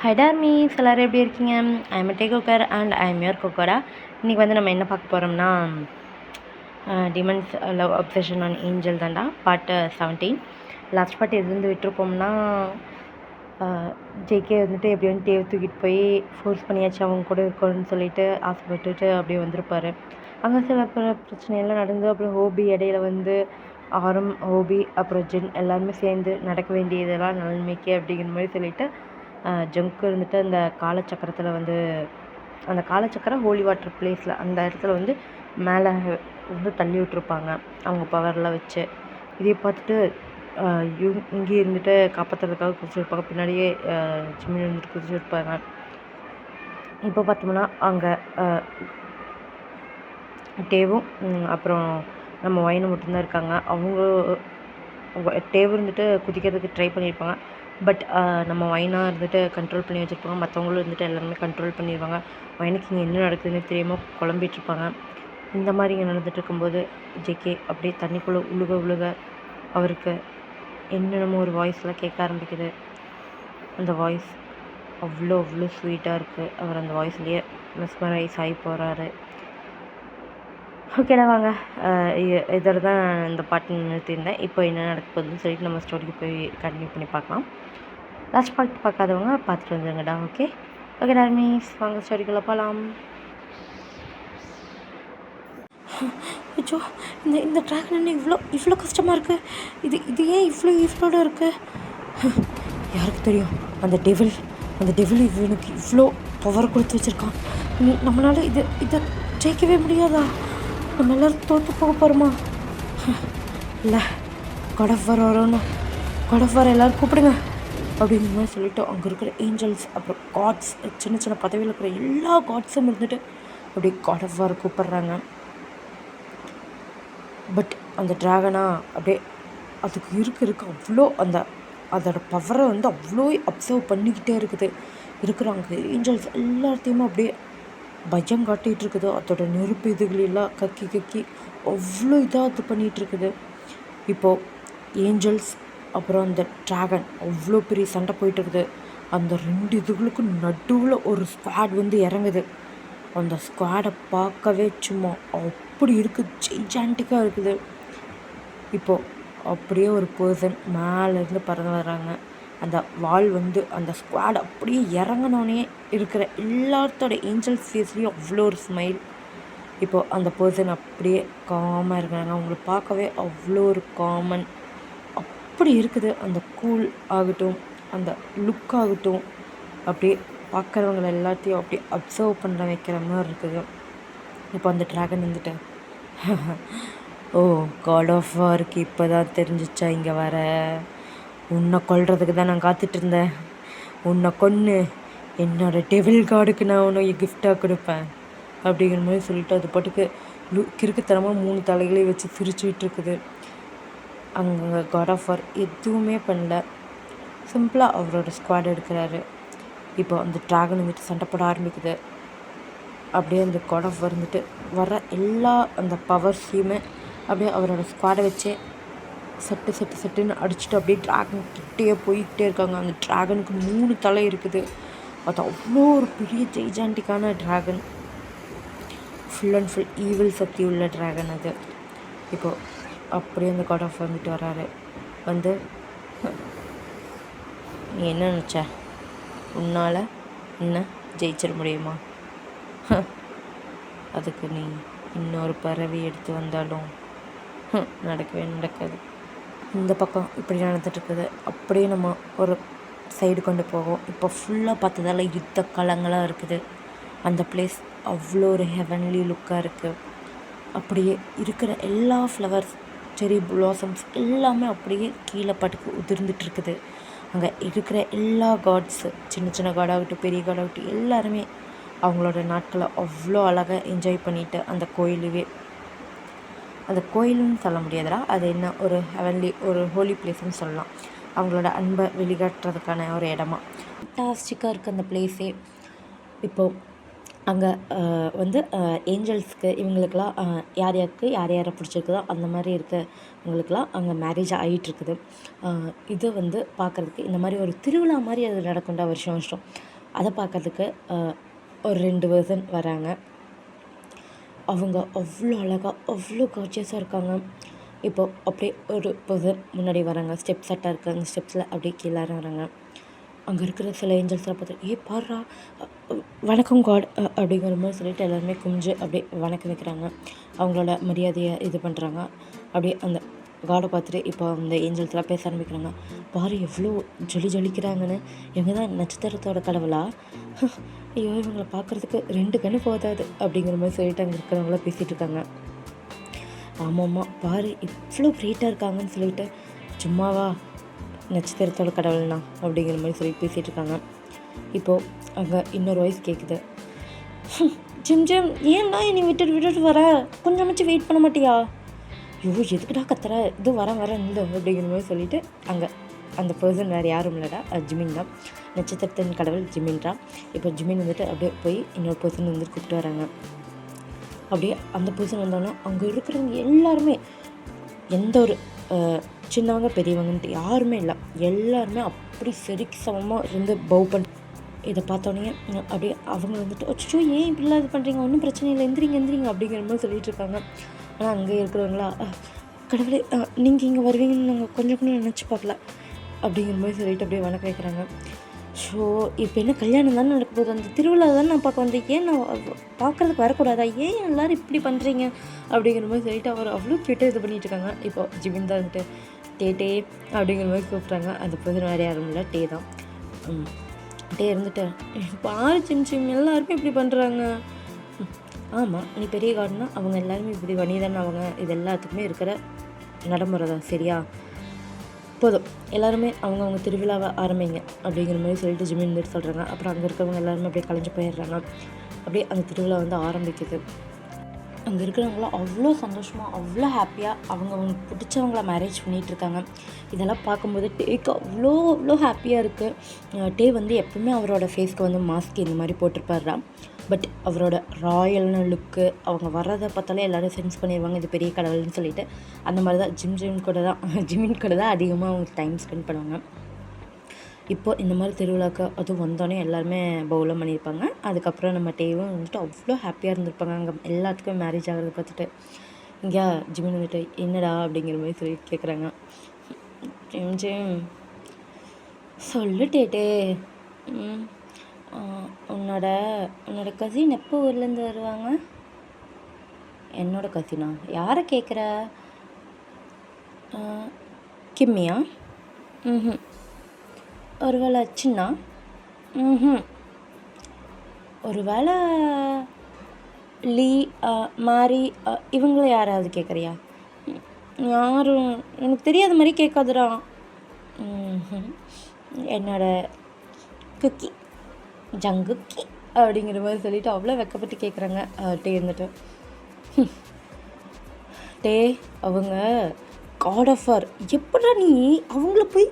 High டார்மீஸ் எல்லோரும் எப்படி இருக்கீங்க? I am the cooker and I am your குக்கரா. இன்றைக்கி வந்து நம்ம என்ன பார்க்க போகிறோம்னா demon's love obsession on angel தாண்டா பார்ட் 17. லாஸ்ட் பார்ட் எதுலேருந்து விட்டுருப்போம்னா ஜேகே வந்துட்டு எப்படி வந்து தேவை தூக்கிட்டு போய் ஃபோர்ஸ் பண்ணியாச்சு அவங்க கூட இருக்கணும்னு சொல்லிட்டு ஆசைப்பட்டுட்டு அப்படியே வந்திருப்பார். அங்கே சில பிரச்சனையெல்லாம் நடந்து அப்புறம் ஹோபி இடையில வந்து ஆரம் ஹோபி அப்புறம் ஜென் எல்லாருமே சேர்ந்து நடக்க வேண்டியதெல்லாம் நன்மைக்கு அப்படிங்கிற மாதிரி சொல்லிவிட்டு ஜங்கு இருந்துட்டு அந்த காலச்சக்கரத்தில் வந்து அந்த காலச்சக்கரம் ஹோலி வாட்டர் பிளேஸில் அந்த இடத்துல வந்து மேலே வந்து தள்ளி விட்ருப்பாங்க அவங்க பவர்லாம் வச்சு. இதை பார்த்துட்டு இங்கேயே இருந்துட்டு காப்பாற்றுறதுக்காக குதிச்சிருப்பாங்க, பின்னாடியே ஜிம்மில் இருந்துட்டு குதிச்சிருப்பாங்க. இப்போ பார்த்தோம்னா அங்கே டேவும் அப்புறம் நம்ம வயனு மட்டும்தான் இருக்காங்க. அவங்க டேவு இருந்துட்டு குதிக்கிறதுக்கு ட்ரை பண்ணியிருப்பாங்க, பட் நம்ம வைனாக இருந்துட்டு கண்ட்ரோல் பண்ணி வச்சுருப்பாங்க. மற்றவங்களும் இருந்துட்டு எல்லாருமே கண்ட்ரோல் பண்ணிடுவாங்க. வைனுக்கு இங்கே என்ன நடக்குதுன்னு தெரியாமல் குழம்பிட்டுருப்பாங்க. இந்த மாதிரி இங்கே நடந்துட்டு இருக்கும்போது ஜேகே அப்படியே தண்ணிக்குள்ளே உழுக அவருக்கு என்னென்னமோ ஒரு வாய்ஸ்லாம் கேட்க ஆரம்பிக்குது. அந்த வாய்ஸ் அவ்வளோ ஸ்வீட்டாக இருக்குது. அவர் அந்த வாய்ஸ்லேயே மெஸ்மரைஸ் ஆகி போகிறாரு. ஓகேடா வாங்க, இதோட தான் இந்த பாட்டு நிறுத்தியிருந்தேன். இப்போ என்ன நடக்க போகுதுன்னு சொல்லிட்டு நம்ம ஸ்டோரிக்கு போய் கண்டினியூ பண்ணி பார்க்கலாம். லாஸ்ட் பார்ட் பார்க்காதவங்க பார்த்துட்டு வந்துருங்கடா. ஓகே டார்மீஸ், வாங்க ஸ்டோரிக்குள்ளே போகலாம். ஐயோ, இந்த ட்ராக் என்ன இவ்வளோ கஷ்டமாக இருக்குது. இது ஏன் இவ்வளோட இருக்குது? யாருக்கு தெரியும்? அந்த டெவில் இவனுக்கு இவ்வளோ பவர் கொடுத்து வச்சுருக்கான். நம்மளால் இதை ஜெயிக்கவே முடியாதா? நம்ம எல்லோரும் தோற்று போக போகிறோமா? இல்லை, காட் ஆஃப் வார் வரணும், காட் ஆஃப் வார் எல்லோரும் கூப்பிடுங்க அப்படிங்கிற மாதிரி சொல்லிவிட்டு அங்கே இருக்கிற ஏஞ்சல்ஸ் அப்புறம் காட்ஸ் சின்ன பதவியில் இருக்கிற எல்லா காட்ஸும் இருந்துட்டு அப்படி காட் ஆஃப் வார் கூப்பிட்றாங்க. பட் அந்த ட்ராகனா அப்படியே அதுக்கு இருக்கு அவ்வளோ அதோட பவரை வந்து அவ்வளோ அப்சர்வ் பண்ணிக்கிட்டே இருக்குது. இருக்கிறாங்க ஏஞ்சல்ஸ் எல்லாத்தையுமே அப்படியே பயம் காட்டிகிட்டு இருக்குது. அதோட நெருப்பு இதுகளெல்லாம் கக்கி அவ்வளோ இதாக அது பண்ணிகிட்ருக்குது. இப்போது ஏஞ்சல்ஸ் அப்புறம் அந்த ட்ராகன் அவ்வளோ பெரிய சண்டை போயிட்டுருக்குது. அந்த 2 இதுகளுக்கும் நடுவில் ஒரு ஸ்குவாட் வந்து இறங்குது. அந்த ஸ்குவாடை பார்க்கவே சும்மா அப்படி இருக்குது, ஜெய்ஜான்டிக்காக இருக்குது. இப்போது அப்படியே ஒரு பர்சன் மேலேருந்து பறந்து வர்றாங்க. அந்த வால் வந்து அந்த ஸ்குவாட் அப்படியே இறங்கினோடனே இருக்கிற எல்லாத்தோட ஏஞ்சல்ஸ் ஃபேஸ்லேயும் அவ்வளோ ஒரு ஸ்மைல். இப்போது அந்த பர்சன் அப்படியே காமாக இருக்கிறாங்க. அவங்கள பார்க்கவே அவ்வளோ ஒரு காமன் அப்படி இருக்குது. அந்த கூல் ஆகட்டும், அந்த லுக் ஆகட்டும், அப்படியே பார்க்குறவங்கள எல்லாத்தையும் அப்படியே அப்சர்வ் பண்ண வைக்கிற மாதிரி இருக்குது. இப்போ அந்த ட்ராகன் வந்துட்டு ஓ, காட் ஆஃப் வாருக்கு இப்போ தான் தெரிஞ்சிச்சா இங்கே வர? உன்னை கொல்றதுக்கு தான் நான் காத்துட்ருந்தேன். உன்னை கொன்று என்னோடய டெவில் கார்டுக்கு நான் உன்னை கிஃப்டாக கொடுப்பேன் அப்படிங்கிற மாதிரி சொல்லிட்டு அது பாட்டுக்கு கிறுக்குத்தனமாக 3 தலைகளையும் வச்சு சிரிச்சுக்கிட்டு இருக்குது. அங்கே காட் ஆஃப் வார் எதுவுமே பண்ணல, சிம்பிளாக அவரோட ஸ்குவாட் எடுக்கிறாரு. இப்போ அந்த ட்ராகன் வந்துட்டு சண்டை போட ஆரம்பிக்குது. அப்படியே அந்த காட் ஆஃப் வார் வந்துட்டு வர எல்லா அந்த பவர்ஸையுமே அப்படியே அவரோட ஸ்குவாடை வச்சே செட்டுன்னு அடிச்சுட்டு அப்படியே ட்ராகன் கிட்டே போயிட்டே இருக்காங்க. அந்த ட்ராகனுக்கு 3 தலை இருக்குது. அது அவ்வளோ ஒரு பெரிய ஜெய்ஜான்டிக்கான dragon, full and full evil சக்தி உள்ள ட்ராகன் அது. இப்போது அப்படியே அந்த காட் ஆஃப் வந்துட்டு வராரு. வந்து நீ என்ன நினச்ச? உன்னால் என்ன ஜெயிச்சிட முடியுமா? அதுக்கு நீ இன்னொரு பறவை எடுத்து வந்தாலும் நடக்கவே நடக்காது. இந்த பக்கம் இப்படி நடந்துகிட்ருக்குது. அப்படியே நம்ம ஒரு சைடு கொண்டு போவோம். இப்போ ஃபுல்லாக பார்த்ததால யுத்த களங்களாக இருக்குது. அந்த பிளேஸ் அவ்வளோ ஒரு ஹெவன்லி லுக்காக இருக்குது. அப்படியே இருக்கிற எல்லா ஃப்ளவர்ஸ், செரி ப்ளாசம்ஸ் எல்லாமே அப்படியே கீழே பாட்டுக்கு உதிர்ந்துட்டுருக்குது. அங்கே இருக்கிற எல்லா காட்ஸு, சின்ன காடாகட்டும் பெரிய காடாகட்டும், எல்லாருமே அவங்களோட நாட்களை அவ்வளோ அழகாக என்ஜாய் பண்ணிவிட்டு அந்த கோயிலுன்னு சொல்ல முடியாதுடா, அது என்ன ஒரு ஹெவன்லி ஒரு ஹோலி பிளேஸ்ன்னு சொல்லலாம். அவங்களோட அன்பை வெளிக்காட்டுறதுக்கான ஒரு இடமா ஃபண்டாஸ்டிக்காக இருக்குது அந்த பிளேஸே. இப்போது அங்கே வந்து ஏஞ்சல்ஸ்க்கு இவங்களுக்கெல்லாம் யார் யாரை பிடிச்சிருக்குதோ அந்த மாதிரி இருக்கவங்களுக்கெல்லாம் அங்கே மேரேஜ் ஆகிட்டுருக்குது. இது வந்து பார்க்குறதுக்கு இந்த மாதிரி ஒரு திருவிழா மாதிரி அது நடக்கும்டா வருஷம் வருஷம். அதை பார்க்கறதுக்கு ஒரு 2 பர்சன் வராங்க. அவங்க அவ்வளோ அழகாக அவ்வளோ கார்ஜியஸாக இருக்காங்க. இப்போது அப்படியே ஒரு பர்சன் முன்னாடி வராங்க. ஸ்டெப் செட்டாக இருக்குது. அந்த ஸ்டெப்ஸில் அப்படியே கீழே வராங்க. அங்கே இருக்கிற சில ஏஞ்சல்ஸ்லாம் பார்த்து பாடுறா வணக்கம் காட் அப்படிங்கிற மாதிரி சொல்லிட்டு எல்லாருமே குமிஞ்சு அப்படியே வணக்கம் வைக்கிறாங்க. அவங்களோட மரியாதையை இது பண்ணுறாங்க. அப்படியே அந்த காடை பார்த்துட்டு இப்போ அந்த ஏஞ்சல்ஸ்லாம் பேச ஆரம்பிக்கிறாங்க. பாரு எவ்வளோ ஜொலிக்கிறாங்கன்னு. இவங்க தான் நட்சத்திரத்தோட கடவுளா? ஐயோ இவங்களை பார்க்குறதுக்கு 2 கண்ணு போதாது அப்படிங்கிற மாதிரி சொல்லிட்டு அங்கே இருக்கிறவங்களாம் பேசிகிட்டு இருக்காங்க. ஆமாம்மா பாரு இவ்வளோ ப்ரைட்டாக இருக்காங்கன்னு சொல்லிட்டு, சும்மாவா நட்சத்திரத்தோட கடவுள்னா அப்படிங்கிற மாதிரி சொல்லி பேசிகிட்டு இருக்காங்க. இப்போது அங்கே இன்னொரு வாய்ஸ் கேட்குது. ஜிம் ஏன்டா என்னை விட்டுட்டு வர, கொஞ்சமாச்சும் வெயிட் பண்ண மாட்டியா? ஐயோ எதுக்குடா கத்துற, இது வரேன் இல்லை அப்படிங்கிற மாதிரி சொல்லிட்டு அங்கே அந்த பர்சன் வேறு யாரும் இல்லைடா, ஜிமின் தான். நட்சத்திரத்தின் கடவுள் ஜிமின் தான். இப்போ ஜிமின் வந்துட்டு அப்படியே போய் இன்னொரு பர்சன் வந்துட்டு கூப்பிட்டு வராங்க. அப்படியே அந்த பர்சன் வந்தோன்னா அங்கே இருக்கிறவங்க எல்லாருமே எந்த ஒரு சின்னவங்க பெரியவங்கன்ட்டு யாருமே இல்லை, எல்லாருமே அப்படி சரிக்கு சமமாக இருந்து பவ் பண்ணி இதை பார்த்தோன்னே அப்படியே அவங்க வந்துட்டு அச்சோ ஏன் இப்படிலாம் இது பண்ணுறீங்க, ஒன்றும் பிரச்சனை இல்லை, எந்திரிங்க அப்படிங்கிற மாதிரி சொல்லிட்டு இருக்காங்க. ஆனால் அங்கே இருக்கிறவங்களா கடவுளே நீங்கள் இங்கே வருவீங்கன்னு நாங்கள் கொஞ்சம் நினச்சி பார்க்கல அப்படிங்கிற மாதிரி சொல்லிட்டு அப்படியே வணக்கம் வைக்கிறாங்க. ஸோ இப்போ என்ன கல்யாணம் தானே நடக்க போகுது, அந்த திருவிழா தானே நான் பார்க்க வந்தேன், ஏன் நான் பார்க்குறதுக்கு வரக்கூடாதா, ஏன் எல்லோரும் இப்படி பண்ணுறீங்க அப்படிங்கிற மாதிரி சொல்லிட்டு அவர் அவ்வளோ கிட்ட இது பண்ணிகிட்டு இருக்காங்க. இப்போ ஜிமின் தான் வந்துட்டு டே அப்படிங்கிற மாதிரி கூப்பிட்றாங்க. அந்த பர்சன் வேறு யாரும் இல்லை, டே தான். டே இருந்துட்டு பாரு சிம் எல்லாருமே இப்படி பண்ணுறாங்க. ஆமாம் நீ பெரிய காடுனா அவங்க எல்லாருமே இப்படி பண்ணி தானே, அவங்க இது எல்லாத்துக்குமே இருக்கிற நடைமுறை தான், சரியா? போதும் எல்லாருமே அவங்கவுங்க திருவிழாவை ஆரம்பிங்க அப்படிங்கிற மாதிரி சொல்லிட்டு ஜிமின் வந்துட்டு சொல்கிறாங்க. அப்புறம் அங்கே இருக்கிறவங்க எல்லாருமே அப்படியே கலைஞ்சு போயிடுறாங்க. அப்படியே அந்த திருவிழா வந்து ஆரம்பிக்குது. அங்கே இருக்கிறவங்களாம் அவ்வளோ சந்தோஷமாக அவ்வளோ ஹாப்பியாக அவங்க பிடிச்சவங்கள மேரேஜ் பண்ணிகிட்ருக்காங்க. இதெல்லாம் பார்க்கும்போது டேக்கு அவ்வளோ ஹாப்பியாக இருக்குது. டே வந்து எப்பவுமே அவரோட ஃபேஸ்க்கு வந்து மாஸ்க் இந்த மாதிரி போட்டிருப்பாரா. பட் அவரோட ராயல்னு லுக்கு அவங்க வர்றதை பார்த்தாலே எல்லோரும் சென்ஸ் பண்ணிடுவாங்க இது பெரிய கடவுள்னு சொல்லிட்டு. அந்த மாதிரி தான் ஜிமின் கூட தான் அதிகமாக அவங்க டைம் ஸ்பெண்ட் பண்ணுவாங்க. இப்போது இந்த மாதிரி திருவிழாக்கு அதுவும் வந்தோடனே எல்லாருமே பவுலாம் பண்ணியிருப்பாங்க. அதுக்கப்புறம் நம்ம டேவும் வந்துட்டு அவ்வளோ ஹாப்பியாக இருந்திருப்பாங்க. அங்கே எல்லாத்துக்கும் மேரேஜ் ஆகிறது பார்த்துட்டு. இங்கே ஜிமின் வந்துட்டு என்னடா அப்படிங்கிற மாதிரி சொல்லி கேட்குறாங்க. ஜிம் சொல்லு டேட்டே, உன்னோட கசின் எப்போ ஊர்லேருந்து வருவாங்க? என்னோட கசினா? யாரை கேட்குற? கிம்மியா? ஒருவேளை சின்னா? ஒருவேளை லீ, மாரி இவங்கள யாராவது கேட்குறியா? யாரும் எனக்கு தெரியாத மாதிரி கேட்காதுடா. என்னோட குக்கி ஜங்குக்கி அப்படிங்கிற மாதிரி சொல்லிவிட்டு அவ்வளோ வெக்கப்பட்டு கேட்குறாங்க. டே இருந்துட்டு டே அவங்க காட் ஆஃப் வார், எப்படா நீ அவங்கள போய்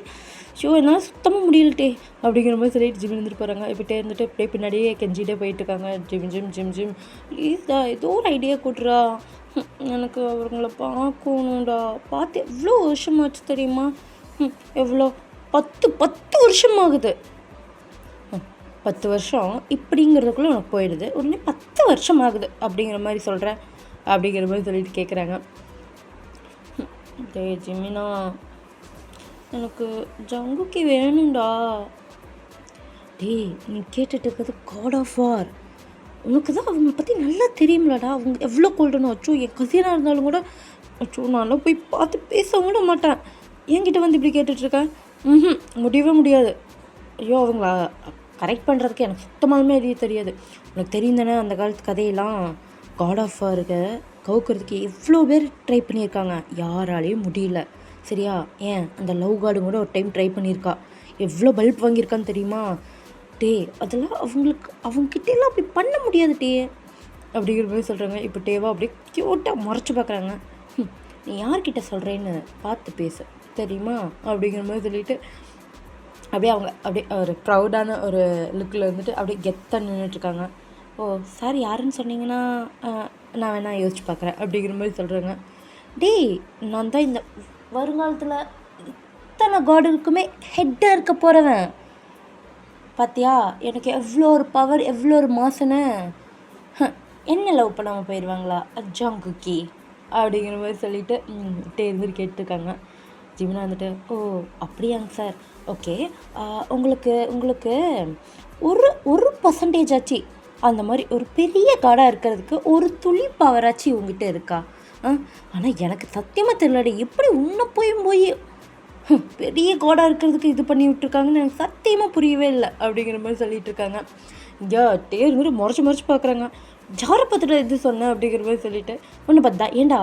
ஷோ என்னால் சுத்தமாக முடியலட்டே அப்படிங்கிற மாதிரி சொல்லிட்டு ஜிம் இருந்துட்டு போகிறாங்க. இப்போ டே இருந்துட்டு அப்படியே பின்னாடியே கெஞ்சிட்டே போயிட்டுருக்காங்க. ஜிம் ப்ளீஸ்டா ஏதோ ஒரு ஐடியா கொடுறா, எனக்கு அவங்கள பார்க்கணும்டா, பார்த்து எவ்வளோ வருஷமாச்சு தெரியுமா? எவ்வளோ 10 வருஷமாகுது. 10 வருஷம் இப்படிங்கிறதுக்குள்ளே உனக்கு போயிடுது, உடனே 10 வருஷம் ஆகுது அப்படிங்கிற மாதிரி சொல்கிறேன் அப்படிங்கிற மாதிரி சொல்லிட்டு கேட்குறாங்க. டே ஜிமினா எனக்கு ஜங்குக்கி வேணும்டா. டேய் நீ கேட்டுட்டு இருக்கிறது காட் ஆஃப் வார், உனக்கு தான் அவங்க பற்றி நல்லா தெரியும்லடா, அவங்க எவ்வளோ கோல்டுன்னு. அச்சோ என் கசினாக இருந்தாலும் கூட அச்சோ நான்லாம் போய் பார்த்து பேச கூட மாட்டேன், என்கிட்ட வந்து இப்படி கேட்டுட்ருக்கேன். முடியவே முடியாது. ஐயோ அவங்கள கரெக்ட் பண்ணுறதுக்கு எனக்கு சுத்தமாலுமே எதுவே தெரியாது. உனக்கு தெரியும் தானே அந்த காலத்து கதையெல்லாம், காட் ஆஃப் வாருக்கு கவுக்கிறதுக்கு எவ்வளோ பேர் ட்ரை பண்ணியிருக்காங்க, யாராலையும் முடியல, சரியா? ஏன் அந்த லவ் கார்டு கூட ஒரு டைம் ட்ரை பண்ணியிருக்கா, எவ்வளோ பல்ப் வாங்கியிருக்கான்னு தெரியுமா? டே அதெல்லாம் அவங்ககிட்டலாம் அப்படி பண்ண முடியாது டே அப்படிங்கிற மாதிரி சொல்கிறாங்க. இப்போ டேவா அப்படியே க்யூட்டாக முறைச்சி பார்க்குறாங்க. நீ யார்கிட்ட சொல்கிறேன்னு பார்த்து பேசு தெரியுமா அப்படிங்கிற மாதிரி சொல்லிவிட்டு அப்படியே அவங்க அப்படியே ஒரு ப்ரௌடான ஒரு லுக்கில் வந்துட்டு அப்படியே கெத்தாக நின்றுட்டுருக்காங்க. ஓ சார் யாருன்னு சொன்னீங்கன்னா நான் வேணா யோசிச்சு பார்க்குறேன் அப்படிங்கிற மாதிரி சொல்கிறாங்க. டேய் நான் தான் இந்த வருங்காலத்தில் இத்தனை காடுக்குமே ஹெட்டாக இருக்க போகிறவன் பார்த்தியா, எனக்கு எவ்வளோ ஒரு பவர், எவ்வளோ ஒரு மாசனை. என்ன லவ் பண்ணாமல் போயிடுவாங்களா ஜங்குக்கி அப்படிங்கிற மாதிரி சொல்லிட்டு இருந்துட்டு கேட்டுருக்காங்க. ஜிமினா வந்துட்டு ஓ அப்படியாங்க சார், ஓகே, உங்களுக்கு உங்களுக்கு ஒரு ஒரு பர்சன்டேஜ் ஆச்சு அந்த மாதிரி ஒரு பெரிய காடாக இருக்கிறதுக்கு ஒரு துளி பவராச்சு உங்ககிட்ட இருக்கா? ஆனால் எனக்கு சத்தியமாக தெரியலடி, எப்படி உன்னை போய் பெரிய காடாக இருக்கிறதுக்கு இது பண்ணி விட்டுருக்காங்கன்னு எனக்கு சத்தியமாக புரியவே இல்லை அப்படிங்கிற மாதிரி சொல்லிட்டு இருக்காங்க. இங்கே மாதிரி முறைச்சி பார்க்குறாங்க. ஜாரை பார்த்துட்டு இது சொன்னேன் அப்படிங்கிற மாதிரி சொல்லிட்டு ஒன்று பார்த்தா ஏண்டா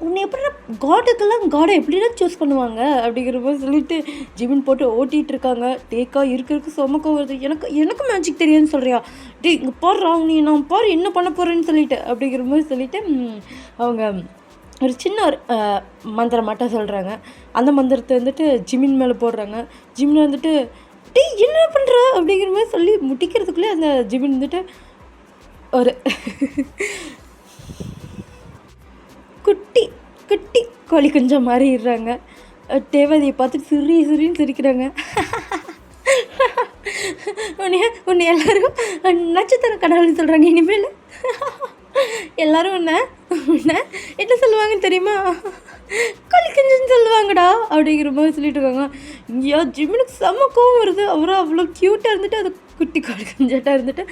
உன்னை எப்படின்னா காடுக்கெல்லாம் காடை எப்படின்னா சூஸ் பண்ணுவாங்க அப்படிங்கிற மாதிரி சொல்லிட்டு ஜிமின் போட்டு ஓட்டிகிட்டு இருக்காங்க. டேக்கா இருக்கிறதுக்கு சொமக்கம் வருது. எனக்கு மேஜிக் தெரியும்னு சொல்கிறியா? டே இங்கே பாடுறா நீ, நான் பாரு என்ன பண்ண போகிறேன்னு சொல்லிட்டு அப்படிங்கிற மாதிரி சொல்லிட்டு அவங்க ஒரு சின்ன ஒரு மந்திரம் மட்டும் சொல்கிறாங்க. அந்த மந்திரத்தை வந்துட்டு ஜிமின் மேலே போடுறாங்க. ஜிமின் வந்துட்டு டே என்ன பண்ணுற அப்படிங்கிற மாதிரி சொல்லி முட்டிக்கிறதுக்குள்ளே அந்த ஜிமின் வந்துட்டு ஒரு குட்டி குட்டி கோழி குஞ்சம் மாறிடுறாங்க. தேவதையை பார்த்துட்டு சிரின்னு சிரிக்கிறாங்க. உன்னை எல்லாரும் நட்சத்திர கடவுள்னு சொல்கிறாங்க. இனிமேல் எல்லாரும் உன்னை என்ன சொல்லுவாங்கன்னு தெரியுமா? கோழி குஞ்சுன்னு சொல்லுவாங்கடா அப்படிங்கிற மாதிரி சொல்லிட்டு இருக்காங்க. இங்கேயா ஜிம்முனுக்கு செம்ம கோவம் வருது. அவரும் அவ்வளோ க்யூட்டாக இருந்துட்டு அது குட்டி கோழி குஞ்சாட்டாக இருந்துட்டு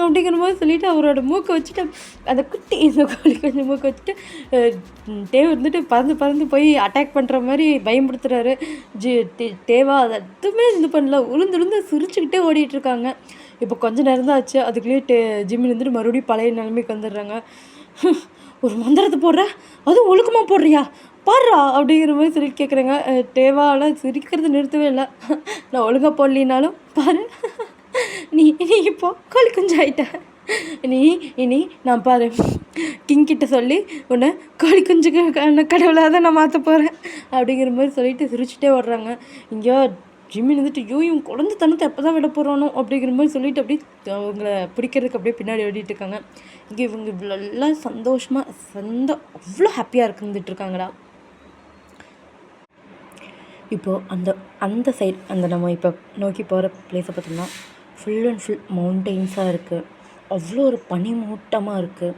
அப்படிங்கிற மாதிரி சொல்லிவிட்டு அவரோட மூக்கை வச்சுட்டு அந்த குட்டி இந்த கோழி குஞ்சு மூக்கை வச்சுட்டு தேவை இருந்துட்டு பறந்து போய் அட்டாக் பண்ணுற மாதிரி பயன்படுத்துகிறாரு. தேவா அதை எதுவுமே இது பண்ணல, உளுந்து சிரிச்சுக்கிட்டே ஓடிட்டுருக்காங்க. இப்போ கொஞ்சம் நேரம் தான் ஆச்சு, அதுக்குள்ளேயே ஜிம்மில் இருந்துட்டு மறுபடியும் பழைய நிலைமைக்கு வந்துடுறாங்க. ஒரு மந்திரத்தை போடுற, அதுவும் ஒழுக்கமாக போடுறியா பாடுறா அப்படிங்கிற மாதிரி சொல்லி கேட்குறாங்க. தேவாலாம் சிரிக்கிறது நிறுத்தவே இல்லை. நான் ஒழுங்காக போடலினாலும் பாரு, நீ இப்போ கோழி குஞ்சு ஆகிட்ட, இனி நான் பாரு கிங்கிட்ட சொல்லி உன்னை கோழி குஞ்சுக்கு கடவுளாக தான் நான் மாற்ற போகிறேன் அப்படிங்கிற மாதிரி சொல்லிட்டு சிரிச்சுட்டே வர்றாங்க. இங்கே ஜிம்மின் வந்துட்டு இவன் குழந்தை தனத்தை எப்போ தான் விட போகிறானோ அப்படிங்கிற மாதிரி சொல்லிட்டு அப்படியே அவங்கள பிடிக்கிறதுக்கு அப்படியே பின்னாடி ஓடிட்டு இருக்காங்க. இங்கே இவங்க இவ்வளோலாம் சந்தோஷமாக அவ்வளோ ஹாப்பியாக இருந்துட்டுருக்காங்கடா. இப்போது அந்த சைட் நம்ம இப்போ நோக்கி போகிற பிளேஸை பார்த்தோம்னா ஃபுல் அண்ட் ஃபுல் மவுண்டெயின்ஸாக இருக்குது. அவ்வளோ ஒரு பனிமூட்டமாக இருக்குது.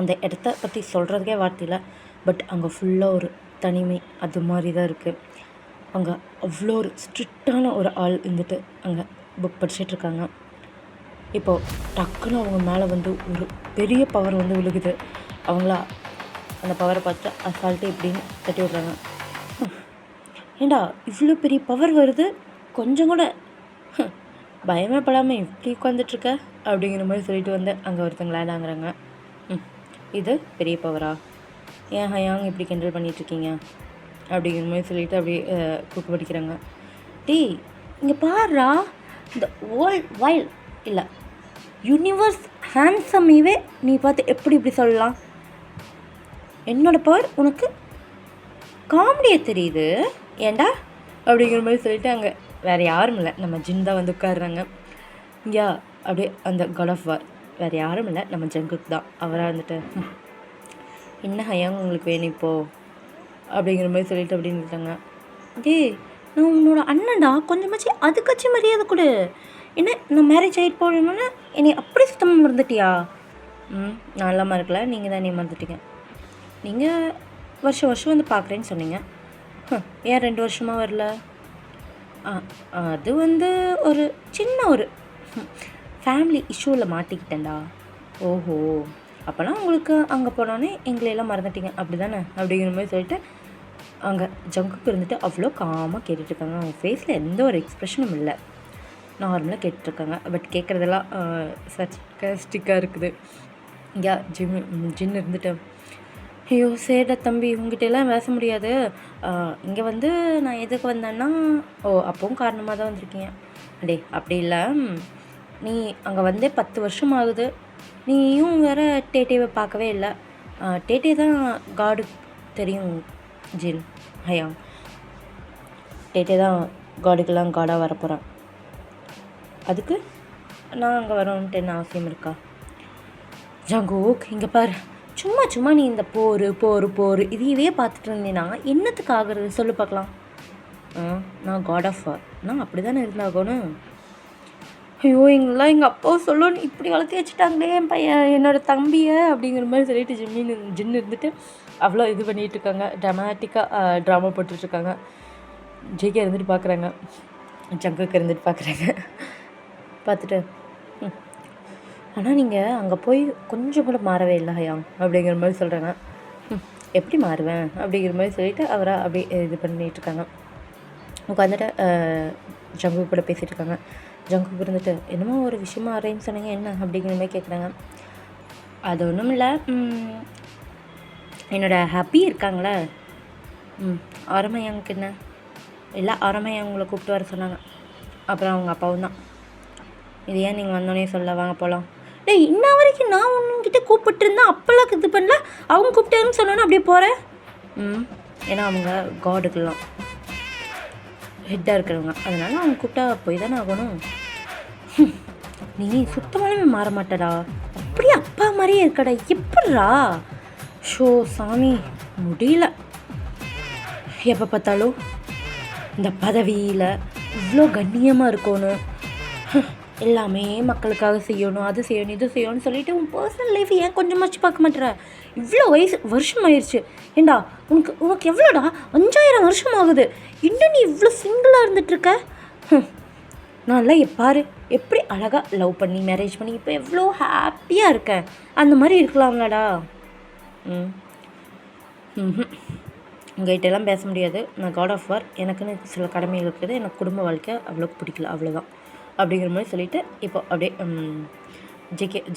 அந்த இடத்த பற்றி சொல்கிறதுக்கே வார்த்தை இல்லை. பட் அங்கே ஃபுல்லாக ஒரு தனிமை அது மாதிரி தான் இருக்குது. அங்கே அவ்வளோ ஒரு ஸ்ட்ரிக்டான ஒரு ஆள் இருந்துட்டு அங்கே புக் படிச்சிட்ருக்காங்க. இப்போது டக்குன்னு அவங்க மேலே வந்து ஒரு பெரிய பவர் வந்து விழுகுது. அவங்களா அந்த பவரை பார்த்துட்டு அசால்ட்டு இப்படின்னு தட்டி விட்றாங்க. ஏண்டா இவ்வளோ பெரிய பவர் வருது, கொஞ்சம் கூட பயமே படாமல் இப்படி உட்காந்துட்ருக்க அப்படிங்கிற மாதிரி சொல்லிட்டு வந்து அங்கே ஒருத்தங்க லேடாங்கிறாங்க. இது பெரிய பவரா? ஏன் ஹயாங் இப்படி கிண்டல் பண்ணிகிட்ருக்கீங்க அப்படிங்கிற மாதிரி சொல்லிட்டு அப்படியே கூப்பிட்டு படிக்கிறாங்க. டேய் இங்கே பாடுறா, இந்த வைல்ட் இல்லை யூனிவர்ஸ் ஹேண்ட்ஸமையே நீ பார்த்து இப்படி சொல்லலாம்? என்னோட பவர் உனக்கு காமெடியே தெரியுது ஏண்டா அப்படிங்கிற மாதிரி சொல்லிட்டு அங்கே வேறு யாரும் இல்லை, நம்ம ஜின் தான் வந்து உட்காடுறாங்க. இங்கே அப்படியே அந்த காட் ஆஃப் வார் வேறு யாரும் இல்லை, நம்ம ஜங்குக்கு தான். அவராக வந்துட்டு என்ன ஹயாங் உங்களுக்கு வேணும் இப்போது அப்படிங்கிற மாதிரி சொல்லிட்டு அப்படின்னு இருக்காங்க. டேய் நான் உன்னோட அண்ணன்டா, கொஞ்சமாச்சு அதுக்காச்சும் மரியாதை கொடு. என்ன நான் மேரேஜ் ஆகிட்டு போகணுன்னா என்னை அப்படி சுத்தமாக மறந்துட்டியா? நான் இல்லாமல் இருக்கல, நீங்கள் தான் என்னை மறந்துட்டீங்க. நீங்கள் வருஷம் வந்து பார்க்குறேன்னு சொன்னீங்க, ஏன் 2 வருஷமாக வரல? அது வந்து ஒரு சின்ன ஒரு ஃபேமிலி இஷ்யூவில் மாட்டிக்கிட்டேன்டா. ஓஹோ, அப்போனா உங்களுக்கு அங்கே போனோன்னே எங்களையெல்லாம் மறந்துட்டீங்க அப்படி தானே அப்படிங்கிற மாதிரி சொல்லிட்டு அங்கே ஜங்குக்கு இருந்துட்டு அவ்வளோ காமாக கேட்டுட்ருக்காங்க. அவங்க ஃபேஸில் எந்த ஒரு எக்ஸ்ப்ரெஷனும் இல்லை, நார்மலாக கேட்டுட்ருக்காங்க. பட் கேட்குறதெல்லாம் சர்க்காஸ்டிக்காக இருக்குது. இங்கே ஜின் இருந்துட்டு ஐயோ சேட தம்பி உங்ககிட்டலாம் பேச முடியாது. இங்கே வந்து நான் எதுக்கு வந்தேன்னா அப்பவும் காரணமாக தான் வந்திருக்கீங்க. டே அப்படி இல்லை, நீ அங்கே வந்தே 10 வருஷம் ஆகுது, நீயும் வேறு டேட்டேவை பார்க்கவே இல்லை. டேட்டே தான் காடு தெரியும் ஜின் ஹயாங், டேட்டே தான் காடுக்கெல்லாம் காடாக வரப்போகிறான். அதுக்கு நான் அங்கே வரணுன்ட்டு என்ன அவசியம் இருக்கா? ஜங்கோக் இங்கே பாரு, சும்மா சும்மா நீ இந்த போர் இதையவே பார்த்துட்டு இருந்தீன்னா என்னத்துக்கு ஆகுறது சொல்லு பார்க்கலாம். நான் காட் ஆஃப் வார், நான் அப்படி தானே இருந்தாகணும். ஐயோ எங்கெல்லாம் எங்கள் அப்பாவை சொல்லணும், இப்படி வளர்த்தி வச்சுட்டாங்களே என் பையன் என்னோடய தம்பியை அப்படிங்கிற மாதிரி சொல்லிட்டு ஜின்னு இருந்துட்டு அவ்வளோ இது பண்ணிகிட்டு இருக்காங்க. ட்ராமாட்டிக்காக ட்ராமா போட்டுட்ருக்காங்க. ஜேகே இருந்துட்டு பார்க்குறாங்க, ஜங்குக்கு இருந்துட்டு பார்க்குறாங்க. பார்த்துட்டு ஆனால் நீங்கள் அங்கே போய் கொஞ்சம் கூட மாறவே இல்லை ஹயாங் அப்படிங்கிற மாதிரி சொல்கிறாங்க. எப்படி மாறுவேன் அப்படிங்கிற மாதிரி சொல்லிவிட்டு அவரை அப்படியே இது பண்ணிகிட்ருக்காங்க. உட்காந்துட்டு ஜங்கு கூட பேசிகிட்டு இருக்காங்க. ஜங்குக்கு இருந்துட்டு என்னமோ ஒரு விஷயமா அரேஞ்ச் சொன்னீங்க, என்ன அப்படிங்கிற மாதிரி கேட்குறாங்க. அது ஒன்றும் இல்லை, என்னோடய ஹாப்பி இருக்காங்களே, ஆரமையாங்களுக்கு என்ன இல்லை, ஆரமையாங்களை கூப்பிட்டு வர சொன்னாங்க. அப்புறம் அவங்க அப்பாவும் தான், இது ஏன் நீங்கள் வந்தோடனே சொல்ல, வாங்க போகலாம். டேய் இன்ன வரைக்கும் நான் உங்ககிட்ட கூப்பிட்டுருந்தேன், அப்போல்லாம் இது பண்ணல, அவங்க கூப்பிட்டாருன்னு சொன்னோன்னா அப்படியே போகிறேன். ஏன்னா அவங்க காடுக்கெல்லாம் ஹெட்டாக இருக்கிறவங்க, அதனால அவங்க கூப்பிட்டா போய் தானே ஆகணும். நீ சுத்தமானவே மாற மாட்டடா, அப்படியே அப்பா மாதிரியே இருக்கடா, எப்பட்றா? ஷோ சாமி முடியல, எப்போ பார்த்தாலும் இந்த பதவியில் இவ்வளோ கண்ணியமாக இருக்கணும், எல்லாமே மக்களுக்காக செய்யணும், அது செய்யணும் இது செய்யணும்னு சொல்லிட்டு உன் பர்சனல் லைஃப் ஏன் கொஞ்சமாச்சு பார்க்க மாட்டேற? இவ்வளோ வருஷம் ஆயிடுச்சு, ஏண்டா உனக்கு எவ்வளோடா 5000 வருஷம் ஆகுது, இன்னும் நீ இவ்வளோ சிங்கிளாக இருந்துகிட்ருக்க. நான்லாம் பாரு எப்படி அழகாக லவ் பண்ணி மேரேஜ் பண்ணி இப்போ எவ்வளோ ஹாப்பியாக இருக்கேன், அந்த மாதிரி இருக்கலாம்லடா. உங்கள்கிட்டலாம் பேச முடியாது, நான் காட் ஆஃப் வார், எனக்குன்னு சில கடமைகள் இருக்குது, எனக்கு குடும்ப வாழ்க்கை அவ்வளோக்கு பிடிக்கல, அவ்வளோதான் அப்படிங்கிற மாதிரி சொல்லிவிட்டு இப்போ அப்படியே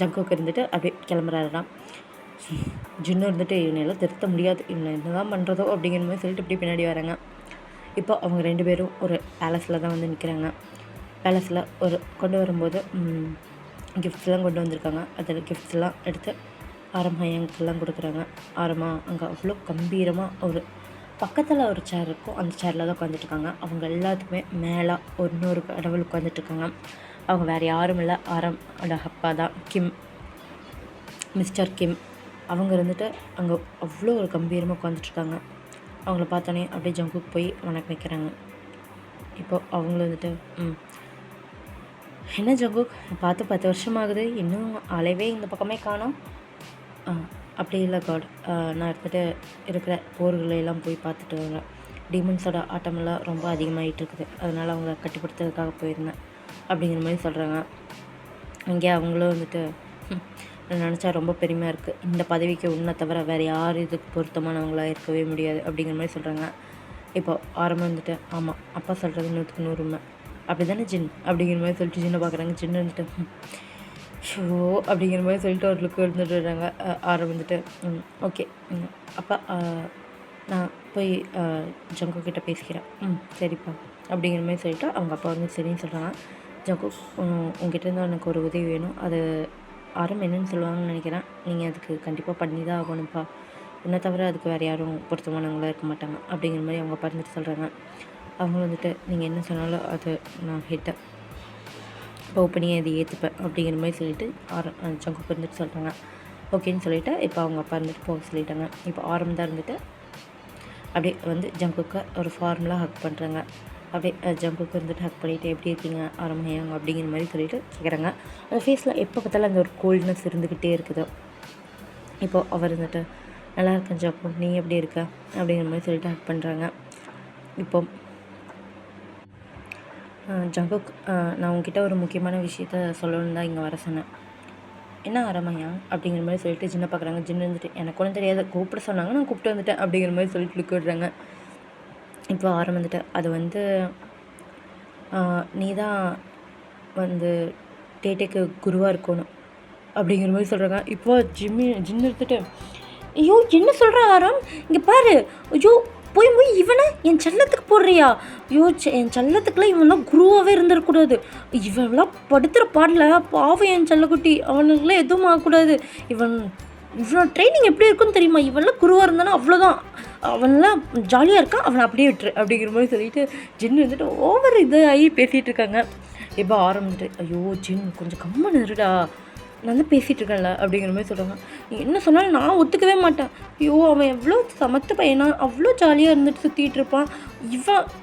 ஜங்குக்கு இருந்துட்டு அப்படியே கிளம்புறாருதான். ஜின்னு இருந்துட்டு இவனையெல்லாம் திருத்த முடியாது, இவனை என்ன தான் பண்ணுறதோ அப்படிங்கிற மாதிரி சொல்லிட்டு இப்படி பின்னாடி வராங்க. இப்போ அவங்க 2 பேரும் ஒரு பேலஸில் தான் வந்து நிற்கிறாங்க. பேலஸில் கொண்டு வரும்போது கிஃப்ட்ஸ்லாம் கொண்டு வந்திருக்காங்க. அதில் கிஃப்ட்ஸ்லாம் எடுத்து ஆரம்ஹாயங்கெல்லாம் கொடுக்குறாங்க. ஆரமா அங்கே அவ்வளோ கம்பீரமாக ஒரு பக்கத்தில் ஒரு சேர் இருக்கும், அந்த சேரில் தான் உட்காந்துட்ருக்காங்க. அவங்க எல்லாத்துக்குமே மேலே இன்னொரு கடவுள் உட்காந்துட்ருக்காங்க. அவங்க வேறு யாரும் இல்லை, ஆரமோட அப்பா தான், கிம், மிஸ்டர் கிம். அவங்க இருந்துட்டு அங்கே அவ்வளோ ஒரு கம்பீரமாக உட்காந்துட்ருக்காங்க. அவங்கள பார்த்தோன்னே அப்படியே ஜங்குக்கு போய் வணக்கம் வைக்கிறாங்க. இப்போது அவங்கள வந்துட்டு என்ன ஜங்குக் பார்த்து 10 வருஷம் ஆகுது, இன்னும் அலைவே இந்த பக்கமே காணோம். அப்படி இல்லை காட், நான் இருந்துட்டு இருக்கிற போர்களையெல்லாம் போய் பார்த்துட்டு வரேன். டீமன்ஸோட ஆட்டமெல்லாம் ரொம்ப அதிகமாகிட்டு இருக்குது, அதனால் அவங்கள கட்டுப்படுத்துறதுக்காக போயிருந்தேன் அப்படிங்கிற மாதிரி சொல்கிறாங்க. இங்கே அவங்களும் வந்துட்டு நான் நினச்சா ரொம்ப பெருமையாக இருக்குது, இந்த பதவிக்கு உன்னை தவிர வேறு யார் இதுக்கு பொருத்தமானவங்களாக இருக்கவே முடியாது அப்படிங்கிற மாதிரி சொல்கிறாங்க. இப்போது ஆரம்பம் வந்துட்டு ஆமாம் அப்பா சொல்கிறது 100க்கு 100 உண்மை, அப்படி தானே ஜின் அப்படிங்கிற மாதிரி சொல்லிட்டு ஜின்னை பார்க்குறாங்க. ஜின்னு வந்துட்டு ஷோ அப்படிங்கிற மாதிரி சொல்லிட்டு ஒரு லுக்கு இருந்துட்டு வர்றாங்க. ஆரம் வந்துட்டு ஓகே அப்பா நான் போய் ஜங்கு கிட்டே பேசிக்கிறேன், சரிப்பா அப்படிங்கிற மாதிரி சொல்லிவிட்டு அவங்க அப்பா வந்து சரின்னு சொல்கிறாங்க. ஜங்கு உங்ககிட்டருந்து எனக்கு ஒரு உதவி வேணும், அது ஆரம் என்னென்னு சொல்லுவாங்கன்னு நினைக்கிறேன், நீங்கள் அதுக்கு கண்டிப்பாக பண்ணி தான் ஆகணும்ப்பா, என்னை தவிர அதுக்கு வேறு யாரும் பொருத்தமானவங்களாக இருக்க மாட்டாங்க அப்படிங்கிற மாதிரி அவங்க அப்பா இருந்துட்டு சொல்கிறாங்க. அவங்க வந்துட்டு நீங்கள் என்ன சொன்னாலும் அது நான் ஹெட்டை பவ் பண்ணி அதை ஏற்றுப்பேன் அப்படிங்கிற மாதிரி சொல்லிவிட்டு ஜங்குக்கு இருந்துட்டு சொல்கிறாங்க. ஓகேன்னு சொல்லிவிட்டு இப்போ அவங்க அப்பா இருந்துட்டு போக சொல்லிட்டாங்க. இப்போ ஆரம் தான் இருந்துட்டு அப்படியே வந்து ஜங்குக்கு ஒரு ஃபார்முலாக ஹக் பண்ணுறாங்க. அப்படியே ஜங்குக்கு இருந்துட்டு ஹக் பண்ணிவிட்டு எப்படி இருக்கீங்க ஆரம்பியாங்க அப்படிங்கிற மாதிரி சொல்லிட்டு கேட்குறாங்க. அந்த ஃபேஸில் எப்போ பார்த்தாலும் அந்த ஒரு கோல்ட்னஸ் இருந்துக்கிட்டே இருக்குது. இப்போது அவர் இருந்துட்டு நல்லா இருக்கேன் ஜங்கு, நீ எப்படி இருக்க அப்படிங்கிற மாதிரி சொல்லிட்டு ஹக் பண்ணுறாங்க. இப்போ ஜங்குக் நான் உங்ககிட்ட ஒரு முக்கியமான விஷயத்த சொல்லணுன்னு தான் இங்கே வர சொன்னேன். என்ன ஆரம்பியா அப்படிங்கிற மாதிரி சொல்லிட்டு ஜின்னை பார்க்குறாங்க. ஜின்னு வந்துட்டு எனக்கு ஒன்றும் தெரியாது, கூப்பிட சொன்னாங்க நான் கூப்பிட்டு வந்துட்டேன் அப்படிங்கிற மாதிரி சொல்லிட்டு லுக் விடுறாங்க. இப்போ ஆரம் வந்துட்டு அது வந்து நீ தான் வந்து டேட்டேக்கு குருவாக இருக்கணும் அப்படிங்கிற மாதிரி சொல்கிறாங்க. இப்போ ஜின்னு எடுத்துட்டு ஐயோ என்ன சொல்கிற ஆரம், இங்கே பாரு, ஐயோ போய் இவனை என் செல்லத்துக்கு போடுறியா, ஐயோ என் செல்லத்துக்குலாம் இவன்லாம் குருவாகவே இருந்துடக்கூடாது, இவன்லாம் படுத்துகிற பாடல பாவம் என் செல்லக்குட்டி, அவனுக்குலாம் எதுவும் ஆகக்கூடாது, இவனோட ட்ரைனிங் எப்படி இருக்குன்னு தெரியுமா, இவன்லாம் குருவாக இருந்தானா அவ்வளோதான், அவன்லாம் ஜாலியாக இருக்கான், அவனை அப்படியே விட்டுரு அப்படிங்கிற மாதிரி சொல்லிட்டு ஜின்னு வந்துட்டு ஓவர் இது ஆகி பேசிகிட்டு இருக்காங்க. இப்போ ஆரம்பிச்சுட்டு ஐயோ ஜின் கொஞ்சம் கம்மன்னு இருடா, நான் தான் பேசிகிட்டு இருக்கேன்ல அப்படிங்கிற மாதிரி சொல்கிறாங்க. நீ என்ன சொன்னாலும் நான் ஒத்துக்கவே மாட்டேன். ஐயோ அவன் எவ்வளோ சமத்து பையனா, அவ்வளோ ஜாலியாக இருந்துட்டு சுற்றிட்டு இருப்பான்,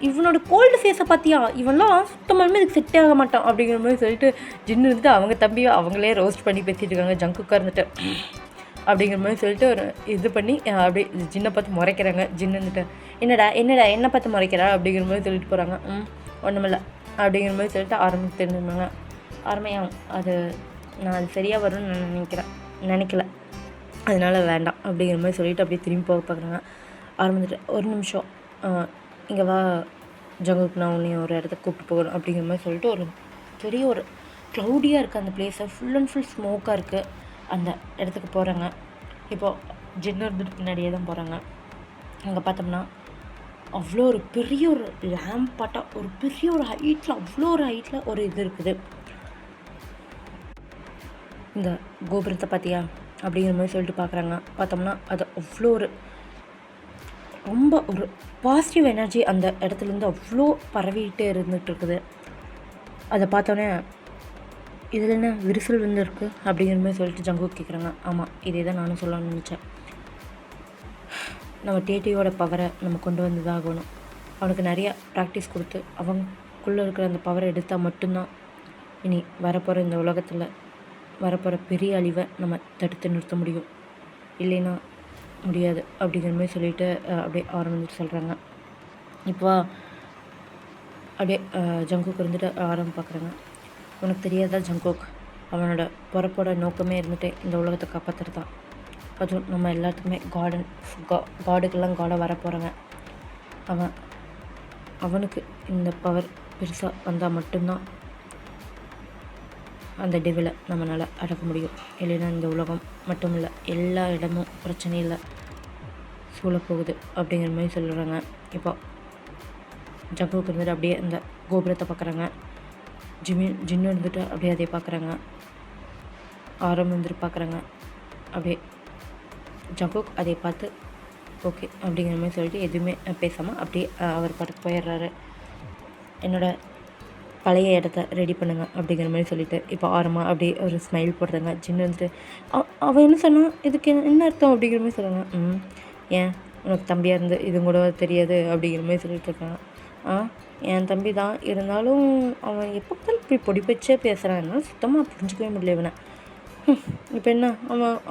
இவனோட கோல்டு ஃபேஸை பார்த்தியா, இவன்லாம் சுத்தமாலுமே இதுக்கு செட்டே ஆக மாட்டான் அப்படிங்கிற மாதிரி சொல்லிட்டு ஜின்னு இருந்துட்டு அவங்க தம்பியை அவங்களே ரோஸ்ட் பண்ணி பேசிகிட்டு இருக்காங்க. ஜங்குக்காக இருந்துட்டு அப்படிங்கிற மாதிரி சொல்லிட்டு ஒரு இது பண்ணி அப்படியே ஜின்னை பார்த்து முறைக்கிறாங்க. ஜின்னு இருந்துட்டு என்னடா என்ன பார்த்து முறைக்கிறா அப்படிங்கிற மாதிரி சொல்லிட்டு போகிறாங்க. ஒன்றுமில்ல அப்படிங்கிற மாதிரி சொல்லிட்டு ஆரம்பிச்சிருந்தாங்க. ஆரம்பியாகும் அது நான் அது சரியாக வரும்னு நான் நினைக்கல, அதனால் வேண்டாம் அப்படிங்கிற மாதிரி சொல்லிவிட்டு அப்படியே திரும்பி போக பார்க்குறாங்க. ஆரம்பிச்சுட்டு ஒரு நிமிஷம் இங்கே வா ஜங்குக்கு, நான் உன்னையும் ஒரு இடத்துக்கு கூப்பிட்டு போகணும் அப்படிங்கிற மாதிரி சொல்லிட்டு ஒரு பெரிய ஒரு க்ளவுடியாக இருக்குது அந்த பிளேஸை, ஃபுல் அண்ட் ஃபுல் ஸ்மோக்காக இருக்குது. அந்த இடத்துக்கு போகிறாங்க. இப்போது ஜின்னு இருந்துட்டு பின்னாடியே தான் போகிறாங்க. அங்கே பார்த்தோம்னா அவ்வளோ ஒரு பெரிய ஒரு லேம்பாட்டா ஒரு பெரிய ஒரு ஹைட்டில், அவ்வளோ ஒரு ஹைட்டில் ஒரு இது இருக்குது. இந்த கோபுரத்தை பார்த்தியா அப்படிங்கிற மாதிரி சொல்லிட்டு பார்க்குறாங்க. பார்த்தோம்னா அது அவ்வளோ ஒரு ரொம்ப ஒரு பாசிட்டிவ் எனர்ஜி அந்த இடத்துலேருந்து அவ்வளோ பரவிட்டு இருந்துகிட்டு இருக்குது. அதை பார்த்தோன்னே இதில் என்ன விரிசல் வந்துருக்கு அப்படிங்கிற மாதிரி சொல்லிட்டு ஜங்குக் கேட்குறாங்க. ஆமாம், இதே தான் நானும் சொல்லணும்னு நினச்சேன். நம்ம டேட்டியோட பவரை நம்ம கொண்டு வந்து தான் ஆகணும். அவனுக்கு நிறையா ப்ராக்டிஸ் கொடுத்து அவனுக்குள்ளே இருக்கிற அந்த பவரை எடுத்தால் மட்டும்தான் இனி வரப்போகிற இந்த உலகத்தில் வரப்போகிற பெரிய அழிவை நம்ம தடுத்து நிறுத்த முடியும், இல்லைன்னா முடியாது அப்படிங்கிற மாதிரி சொல்லிவிட்டு அப்படியே ஆரம்பிச்சுட்டு சொல்கிறாங்க. இப்போ அப்படியே ஜங்குக் இருந்துட்டு பார்க்குறாங்க. உனக்கு தெரியாதா ஜங்குக், அவனோட பிறப்போட நோக்கமே இருந்துட்டு இந்த உலகத்தை காப்பாற்றுறது தான். அதுவும் நம்ம எல்லாத்துக்குமே காடுக்கெல்லாம் காடை வரப்போகிறாங்க. அவனுக்கு இந்த பவர் பெருசாக வந்தால் மட்டும்தான் அந்த டெவிலை நம்மளால் அடக்க முடியும், இல்லைன்னா இந்த உலகம் மட்டும் இல்லை எல்லா இடமும் பிரச்சனையில் சூழப்போகுது அப்படிங்கிற மாதிரி சொல்கிறாங்க. இப்போ ஜங்குக்கு இருந்துட்டு அப்படியே அந்த கோபுரத்தை பார்க்குறாங்க. ஜின்னு இருந்துட்டு அப்படியே அதை பார்க்குறாங்க. வந்துட்டு பார்க்குறாங்க. அப்படியே ஜங்குக் அதை பார்த்து ஓகே அப்படிங்கிற மாதிரி சொல்லிட்டு எதுவுமே பேசாமல் அப்படியே அவர் பாட்டுக்கு போயிடுறாரு. என்னோடய பழைய இடத்த ரெடி பண்ணுங்கள் அப்படிங்கிற மாதிரி சொல்லிவிட்டு இப்போ ஆரமாக அப்படியே ஒரு ஸ்மைல் போடுறாங்க. ஜின்னு வந்துட்டு அவன் என்ன சொன்னான், இதுக்கு என்ன அர்த்தம் அப்படிங்கிற மாதிரி சொல்கிறாங்க. ஏன் உனக்கு தம்பியாக இருந்து இது கூட தெரியாது அப்படிங்கிற மாதிரி சொல்லிட்டு இருக்காங்க. என் தம்பி தான், இருந்தாலும் அவன் எப்போ பார்த்தாலும் இப்படி பொடி வச்சே பேசுகிறான், என்னால் சுத்தமாக புரிஞ்சிக்கவே முடியல இவனை. இப்போ என்ன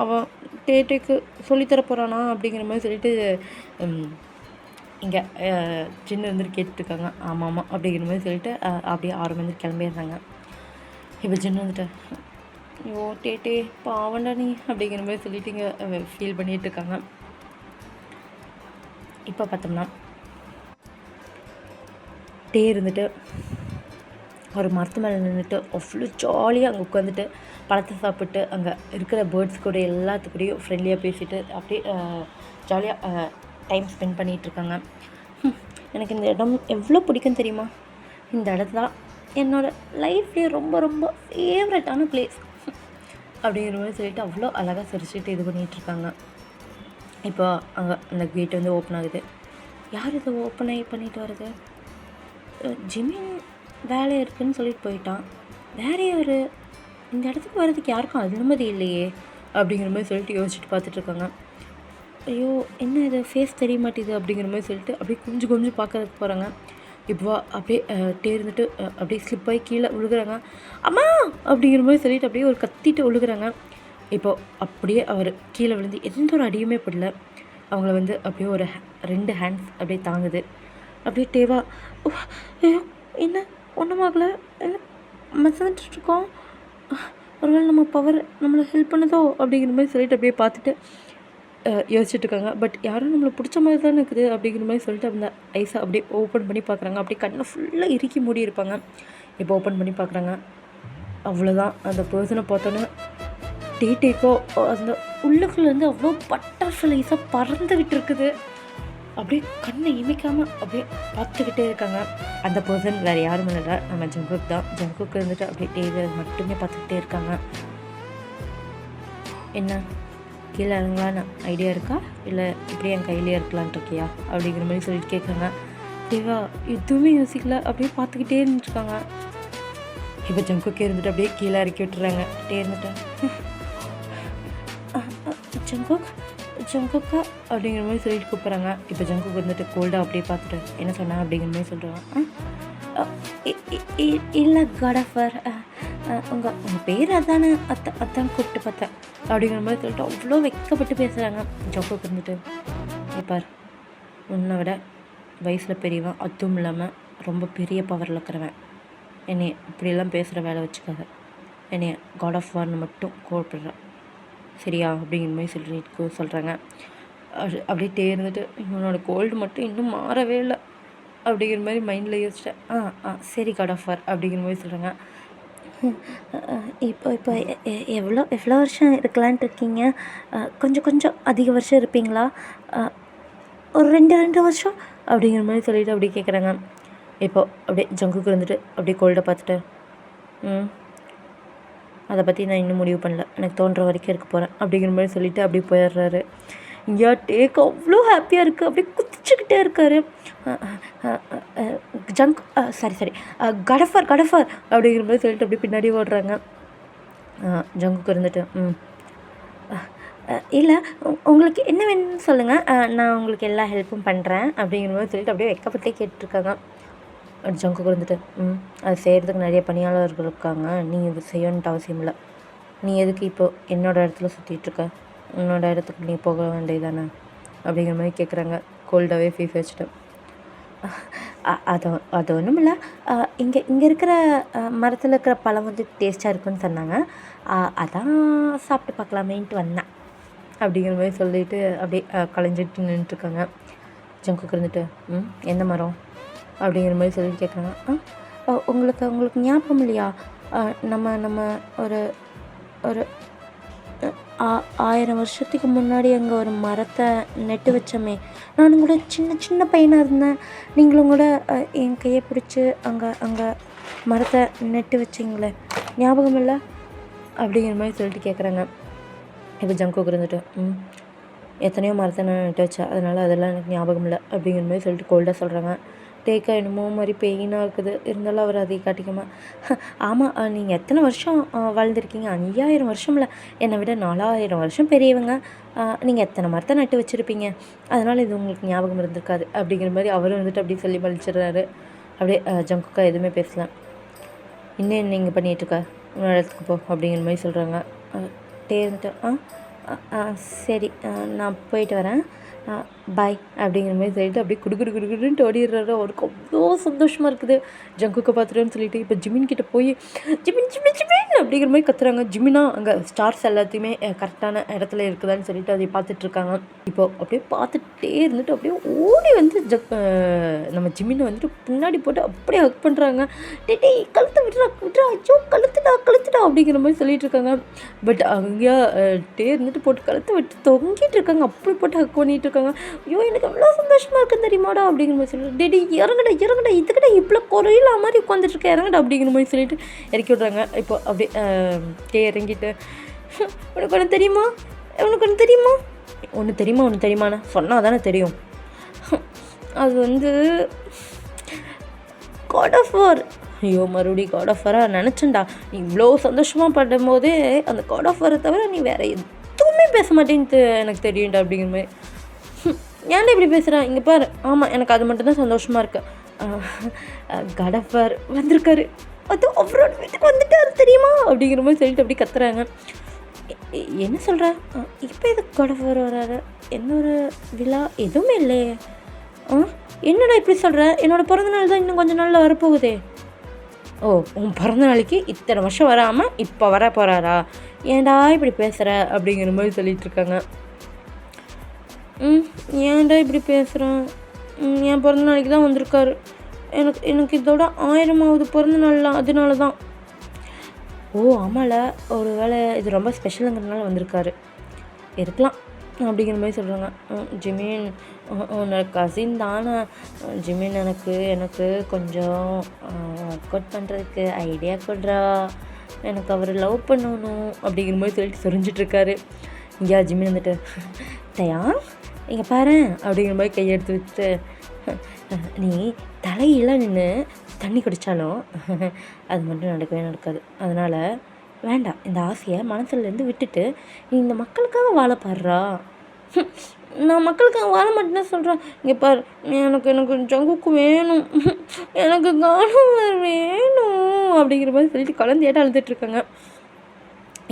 அவன் டேட்டுக்கு சொல்லித்தர போகிறானா அப்படிங்கிற மாதிரி சொல்லிட்டு இங்கே ஜின்னு வந்துட்டு கேட்டுருக்காங்க. ஆமாம் அப்படிங்கிற மாதிரி சொல்லிட்டு அப்படியே வந்து கிளம்பிடுறாங்க. இப்போ ஜின்னு வந்துட்டு ஐயோ டேட்டே பாவண்டா நீ அப்படிங்கிற மாதிரி சொல்லிட்டு இங்கே ஃபீல் பண்ணிகிட்டு இருக்காங்க. இப்போ பார்த்தோம்னா இருந்துட்டு ஒரு மரத்து மேலே நின்றுட்டு அவ்வளோ ஜாலியாக அங்கே உட்காந்துட்டு பழத்தை சாப்பிட்டு அங்கே இருக்கிற பேர்ட்ஸ் கூட எல்லாத்துக்கூடையும் ஃப்ரெண்ட்லியாக பேசிட்டு அப்படியே ஜாலியாக டைம் ஸ்பெண்ட் பண்ணிகிட்ருக்காங்க. எனக்கு இந்த இடம் எவ்வளோ பிடிக்கும் தெரியுமா, இந்த இடத்துல என்னோடய லைஃப்லேயே ரொம்ப ரொம்ப ஃபேவரட்டான பிளேஸ் அப்படிங்கிற மாதிரி சொல்லிட்டு அவ்வளோ அழகாக சிரிச்சுட்டு இது பண்ணிகிட்ருக்காங்க. இப்போ அங்கே அந்த கேட் வந்து ஓப்பன் ஆகுது. யார் இதை பண்ணிட்டு வருது? ஜிமின் வேலை இருக்குதுன்னு சொல்லிட்டு போயிட்டான். வேறே ஒரு இந்த இடத்துக்கு வர்றதுக்கு யாருக்கும் அனுமதி இல்லையே அப்படிங்கிற மாதிரி சொல்லிட்டு யோசிச்சுட்டு பார்த்துட்ருக்காங்க. ஐயோ என்ன இது ஃபேஸ் தெரிய மாட்டேது அப்படிங்கிற மாதிரி சொல்லிட்டு அப்படியே கொஞ்சம் பார்க்கறதுக்கு போகிறாங்க. இப்போ அப்படியே இருந்துட்டு அப்படியே ஸ்லிப் ஆகி கீழே விழுகிறாங்க. அம்மா அப்படிங்கிற மாதிரி சொல்லிட்டு அப்படியே ஒரு கத்திட்டு விழுகிறாங்க. இப்போது அப்படியே அவர் கீழே விழுந்து எந்த ஒரு அடியுமே படல. அவங்கள வந்து அப்படியே ஒரு 2 ஹேண்ட்ஸ் அப்படியே தாங்குது. அப்படியே டேவா ஐயோ என்ன ஒன்றுமாகல, என்ன மசந்துட்டுருக்கோம், ஒருவேளை நம்ம பவர் நம்மளை ஹெல்ப் பண்ணுதோ அப்படிங்கிற மாதிரி சொல்லிட்டு அப்படியே பார்த்துட்டு யோசிச்சுட்டு இருக்காங்க. பட் யாரும் நம்மளை பிடிச்ச மாதிரி தானே இருக்குது அப்படிங்கிற மாதிரி சொல்லிட்டு அந்த ஐஸை அப்படியே ஓப்பன் பண்ணி பார்க்குறாங்க. அப்படியே கண்ணை ஃபுல்லாக இறுக்கி மூடி இருப்பாங்க. இப்போ ஓப்பன் பண்ணி பார்க்குறாங்க. அவ்வளோதான், அந்த பர்சனை பார்த்தோன்னே டேட்டேக்கோ அந்த உள்ளுக்குள்ளேருந்து அவ்வளோ பட்டர்ஃப்ளைஸாக பறந்துக்கிட்டு இருக்குது. அப்படியே கண்ணை இமைக்காமல் அப்படியே பார்த்துக்கிட்டே இருக்காங்க. அந்த பர்சன் வேறு யாரும் இல்லை, நம்ம ஜங்குக் தான். ஜங்குக்கு இருந்துட்டு அப்படியே டேவை மட்டுமே பார்த்துக்கிட்டே இருக்காங்க. என்ன கீழே இறங்கலான்னு ஐடியா இருக்கா, இல்லை இப்படியே என் கையிலே இருக்கலான் இருக்கியா அப்படிங்கிற மாதிரி சொல்லிட்டு கேட்குறாங்க. தேவா எதுவுமே யோசிக்கல, அப்படியே பார்த்துக்கிட்டே இருந்துருக்காங்க. இப்போ ஜங்குக்கே இருந்துட்டு அப்படியே கீழே இறக்கி விட்டுறாங்க. அப்படியே இருந்துட்டேன் ஜங்குக் ஜங்குக்கா அப்படிங்கிற மாதிரி சொல்லிட்டு கூப்பிட்றாங்க. இப்போ ஜங்குக்கு வந்துட்டு கோல்டாக அப்படியே பார்த்துட்டு என்ன சொன்னேன் அப்படிங்கிற மாதிரி சொல்கிறாங்க. இல்லை காடஃபர், உங்கள் பேர் அதானே, அதான் கூப்பிட்டு பார்த்தேன் அப்படிங்கிற மாதிரி சொல்லிட்டு அவ்வளோ வெக்கப்பட்டு பேசுகிறாங்க. ஜங்குக்கு இருந்துட்டு பார், உன்னை விட வயசில் பெரியவன், அதுவும் இல்லாமல் ரொம்ப பெரிய பவரில் இருக்கிறவன், என்னை இப்படியெல்லாம் பேசுகிற வேலை வச்சுக்காத, என்னை காட் ஆஃப் வார்னு மட்டும் கூப்பிடுறேன் சரியா அப்படிங்கிற மாதிரி சொல்கிறாங்க. அப்படியே தேர்ந்துட்டு இவனோட கோல்டு மட்டும் இன்னும் மாறவே இல்லை அப்படிங்கிற மாதிரி மைண்டில் யோசிச்சிட்டேன். சரி காட் ஆஃப் வார் அப்படிங்கிற மாதிரி சொல்கிறாங்க. இப்போ எவ்வளோ வருஷம் இருக்கலான்ட்டு இருக்கீங்க? கொஞ்சம் அதிக வருஷம் இருப்பீங்களா? ஒரு 2 வருஷம் அப்படிங்கிற மாதிரி சொல்லிவிட்டு அப்படியே கேட்குறாங்க. இப்போ அப்படியே ஜங்குக்கு இருந்துட்டு அப்படியே கோல்டை பார்த்துட்டு அதை பற்றி நான் இன்னும் முடிவு பண்ணல, எனக்கு தோன்ற வரைக்கும் இருக்க போகிறேன் அப்படிங்கிற மாதிரி சொல்லிவிட்டு அப்படியே போயிடுறாரு. இங்கேயா டேக் அவ்வளோ ஹாப்பியாக இருக்குது, அப்படியே குதிச்சுக்கிட்டே இருக்கார். சரி கடஃபர் அப்படிங்கிற மாதிரி சொல்லிட்டு அப்படியே பின்னாடி ஓடுறாங்க. ஜங்குக்கு இருந்துட்டு இல்லை உங்களுக்கு என்ன வேணும்னு சொல்லுங்கள், நான் உங்களுக்கு எல்லா ஹெல்ப்பும் பண்ணுறேன் அப்படிங்கிற மாதிரி சொல்லிட்டு அப்படியே வெக்கப்பட்டே கேட்டுட்ருக்காங்க. ஜங்குக்கு இருந்துட்டு அது செய்கிறதுக்கு நிறைய பணியாளர்கள் இருக்காங்க, நீ இது செய்யணுன்ட்டு அவசியம் இல்லை, நீ எதுக்கு இப்போது என்னோடய இடத்துல சுற்றிட்டுருக்க, உன்னோட இடத்துக்கு நீ போக வேண்டியதானே அப்படிங்கிற மாதிரி கேட்குறாங்க. கோல்டாகவே ஃபீஸ் வச்சுட்டு அது ஒன்றும் இல்லை, இங்கே இருக்கிற மரத்தில் இருக்கிற பழம் வந்து டேஸ்ட்டாக இருக்குன்னு சொன்னாங்க, அதான் சாப்பிட்டு பார்க்கலாமேன்ட்டு வந்தேன் அப்படிங்கிற மாதிரி சொல்லிவிட்டு அப்படியே களைஞ்சிட்டு நின்றுட்டுருக்காங்க. ஜங்குக்கு இருந்துட்டு எந்த மரம் அப்படிங்கிற மாதிரி சொல்லி கேட்குறாங்க. உங்களுக்கு ஞாபகம் இல்லையா, நம்ம ஒரு 1000 வருஷத்துக்கு முன்னாடி அங்கே ஒரு மரத்தை நட்டு வச்சோமே, நானும் கூட சின்ன பையனாக இருந்தேன், நீங்களும் கூட என் கையை பிடிச்சி அங்கே மரத்தை நட்டு வச்சிங்களே, ஞாபகம் இல்லை அப்படிங்கிற மாதிரி சொல்லிட்டு கேட்குறாங்க. இப்போ ஜங்குக்கு இருந்துட்டு எத்தனையோ மரத்தை நான் நட்டு வச்சேன், அதனால் அதெல்லாம் எனக்கு ஞாபகம் இல்லை அப்படிங்கிற மாதிரி சொல்லிட்டு கோல்டாக சொல்கிறாங்க. டேக்கா என்னமோ மாதிரி பெயினாக இருக்குது, இருந்தாலும் அவர் அதை காட்டிக்காமல் ஆமாம் நீங்கள் எத்தனை வருஷம் வாழ்ந்துருக்கீங்க, 5000 வருஷம் இல்லை, என்னை விட 4000 வருஷம் பெரியவங்க, நீங்கள் எத்தனை மரத்தை நட்டு வச்சுருப்பீங்க, அதனால் இது உங்களுக்கு ஞாபகம் இருந்திருக்காது அப்படிங்கிற மாதிரி அவரும் வந்துட்டு அப்படியே சொல்லி பழிச்சிடுறாரு. அப்படியே ஜங்குக்கா எதுவுமே பேசலாம். இன்னும் என்ன நீங்கள் பண்ணிகிட்ருக்கா, இன்னொரு இடத்துக்கு போ அப்படிங்கிற மாதிரி சொல்கிறாங்க. இருந்துட்டு சரி நான் போயிட்டு வரேன், பாய் அப்படிங்கிற மாதிரி சொல்லிட்டு அப்படியே குடுக்குடுன்ட்டு ஓடிடுறாரு. அவருக்கு அவ்வளோ சந்தோஷமாக இருக்குது ஜங்குக்கை பார்த்துட்டேன்னு சொல்லிட்டு. இப்போ ஜிமின் கிட்டே போய் ஜிமின் அப்படிங்கிற மாதிரி கத்துறாங்க. ஜிமினா அங்கே ஸ்டார்ஸ் எல்லாத்தையுமே கரெக்டான இடத்துல இருக்குதான்னு சொல்லிட்டு அதை பார்த்துட்ருக்காங்க. இப்போ அப்படியே பார்த்துட்டே இருந்துட்டு அப்படியே ஓடி வந்து நம்ம ஜிமினை வந்துட்டு பின்னாடி போட்டு அப்படியே ஹக் பண்ணுறாங்க. டே கழுத்தை விட்றா ஐயோ கழுத்துடா அப்படிங்கிற மாதிரி சொல்லிட்டு இருக்காங்க. பட் அங்கேயா இருந்துட்டு போட்டு கழுத்தை விட்டு தொங்கிட்டு இருக்காங்க. அப்படி போட்டு ஹக் பண்ணிட்டு இருக்காங்க. ஐயோ எனக்கு எவ்வளோ சந்தோஷமாக இருக்குது தெரியுமாடா அப்படிங்கிற மாதிரி சொல்லிட்டு, டேடி இறங்கடா இதுக்கிட்ட இவ்வளோ குறையில மாதிரி உட்காந்துட்டு இருக்கேன், இறங்கடா அப்படிங்கிற மாதிரி சொல்லிட்டு இறக்கி விட்றாங்க. இப்போ அப்படியே இறங்கிட்டு உனக்கு ஒன்று தெரியுமா ஒன்று தெரியுமாண்ணா சொன்னால் தானே தெரியும், அது வந்து காட் ஆஃப் வார். ஐயோ மறுபடியும் காட் ஆஃப் வாராக நினச்சேன்டா, நீ இவ்வளோ சந்தோஷமாக படும்போதே அந்த காட் ஆஃப் வாரை தவிர நீ வேறு எதுவுமே பேச மாட்டேன்ட்டு எனக்கு தெரியும்டா அப்படிங்கிற மாதிரி. ஏன்டா இப்படி பேசுகிறேன், இங்கே பாரு, ஆமாம் எனக்கு அது மட்டும்தான் சந்தோஷமாக இருக்கு, காட் ஆஃப் வார் வந்திருக்காரு, அது அவரோட வீட்டுக்கு வந்துட்டாரு தெரியுமா அப்படிங்கிற மாதிரி சொல்லிட்டு அப்படி கத்துறாங்க. என்ன சொல்கிற, இப்போ எதுக்கு காட் ஆஃப் வார் வராரு, என்ன ஒரு விழா எதுவுமே இல்லையே, என்னடா இப்படி சொல்கிற, என்னோடய பிறந்தநாள் தான் இன்னும் கொஞ்சம் நாளில் வரப்போகுதே. ஓ உன் பிறந்த நாளைக்கு இத்தனை வருஷம் வராமல் இப்போ வர போகிறாரா, ஏன்டா இப்படி பேசுகிற அப்படிங்கிற மாதிரி சொல்லிகிட்ருக்காங்க. ஏன்டா இப்படி பேசுகிறேன், என் பிறந்த நாளைக்கு தான் வந்திருக்காரு, எனக்கு இதோட 1000வது பிறந்த நாள்லாம், அதனால தான். ஓ ஆமாம்ல, ஒரு வேளை இது ரொம்ப ஸ்பெஷலுங்கிறதுனால வந்திருக்காரு இருக்கலாம் அப்படிங்கிற மாதிரி சொல்கிறாங்க. ஜிமின் உன்னோட கசின் தானே, ஜிமின் எனக்கு கொஞ்சம் ஒர்க் அவுட் பண்ணுறதுக்கு ஐடியா கொடுறா, எனக்கு அவர் லவ் பண்ணணும் அப்படிங்கிற மாதிரி சொல்லிட்டு சொரிஞ்சிட்ருக்காரு. இங்கே ஜிம்மி வந்துட்டு தயா இங்கே பாரு அப்படிங்கிற மாதிரி கையெடுத்து வச்சுட்டு நீ தலையெல்லாம் நின்று தண்ணி குடித்தாலும் அது மட்டும் நடக்கவே நடக்காது. அதனால் வேண்டாம், இந்த ஆசையை மனசுலேருந்து விட்டுட்டு நீ இந்த மக்களுக்காக வாழ பாடுறா. நான் மக்களுக்காக வாழ மாட்டேன்னு சொல்கிறேன். இங்கே பாரு, எனக்கு ஜங்குக்கு வேணும், எனக்கு கானவர் வேணும் அப்படிங்கிற மாதிரி சொல்லிட்டு கலந்து அழுதுட்டுருக்காங்க.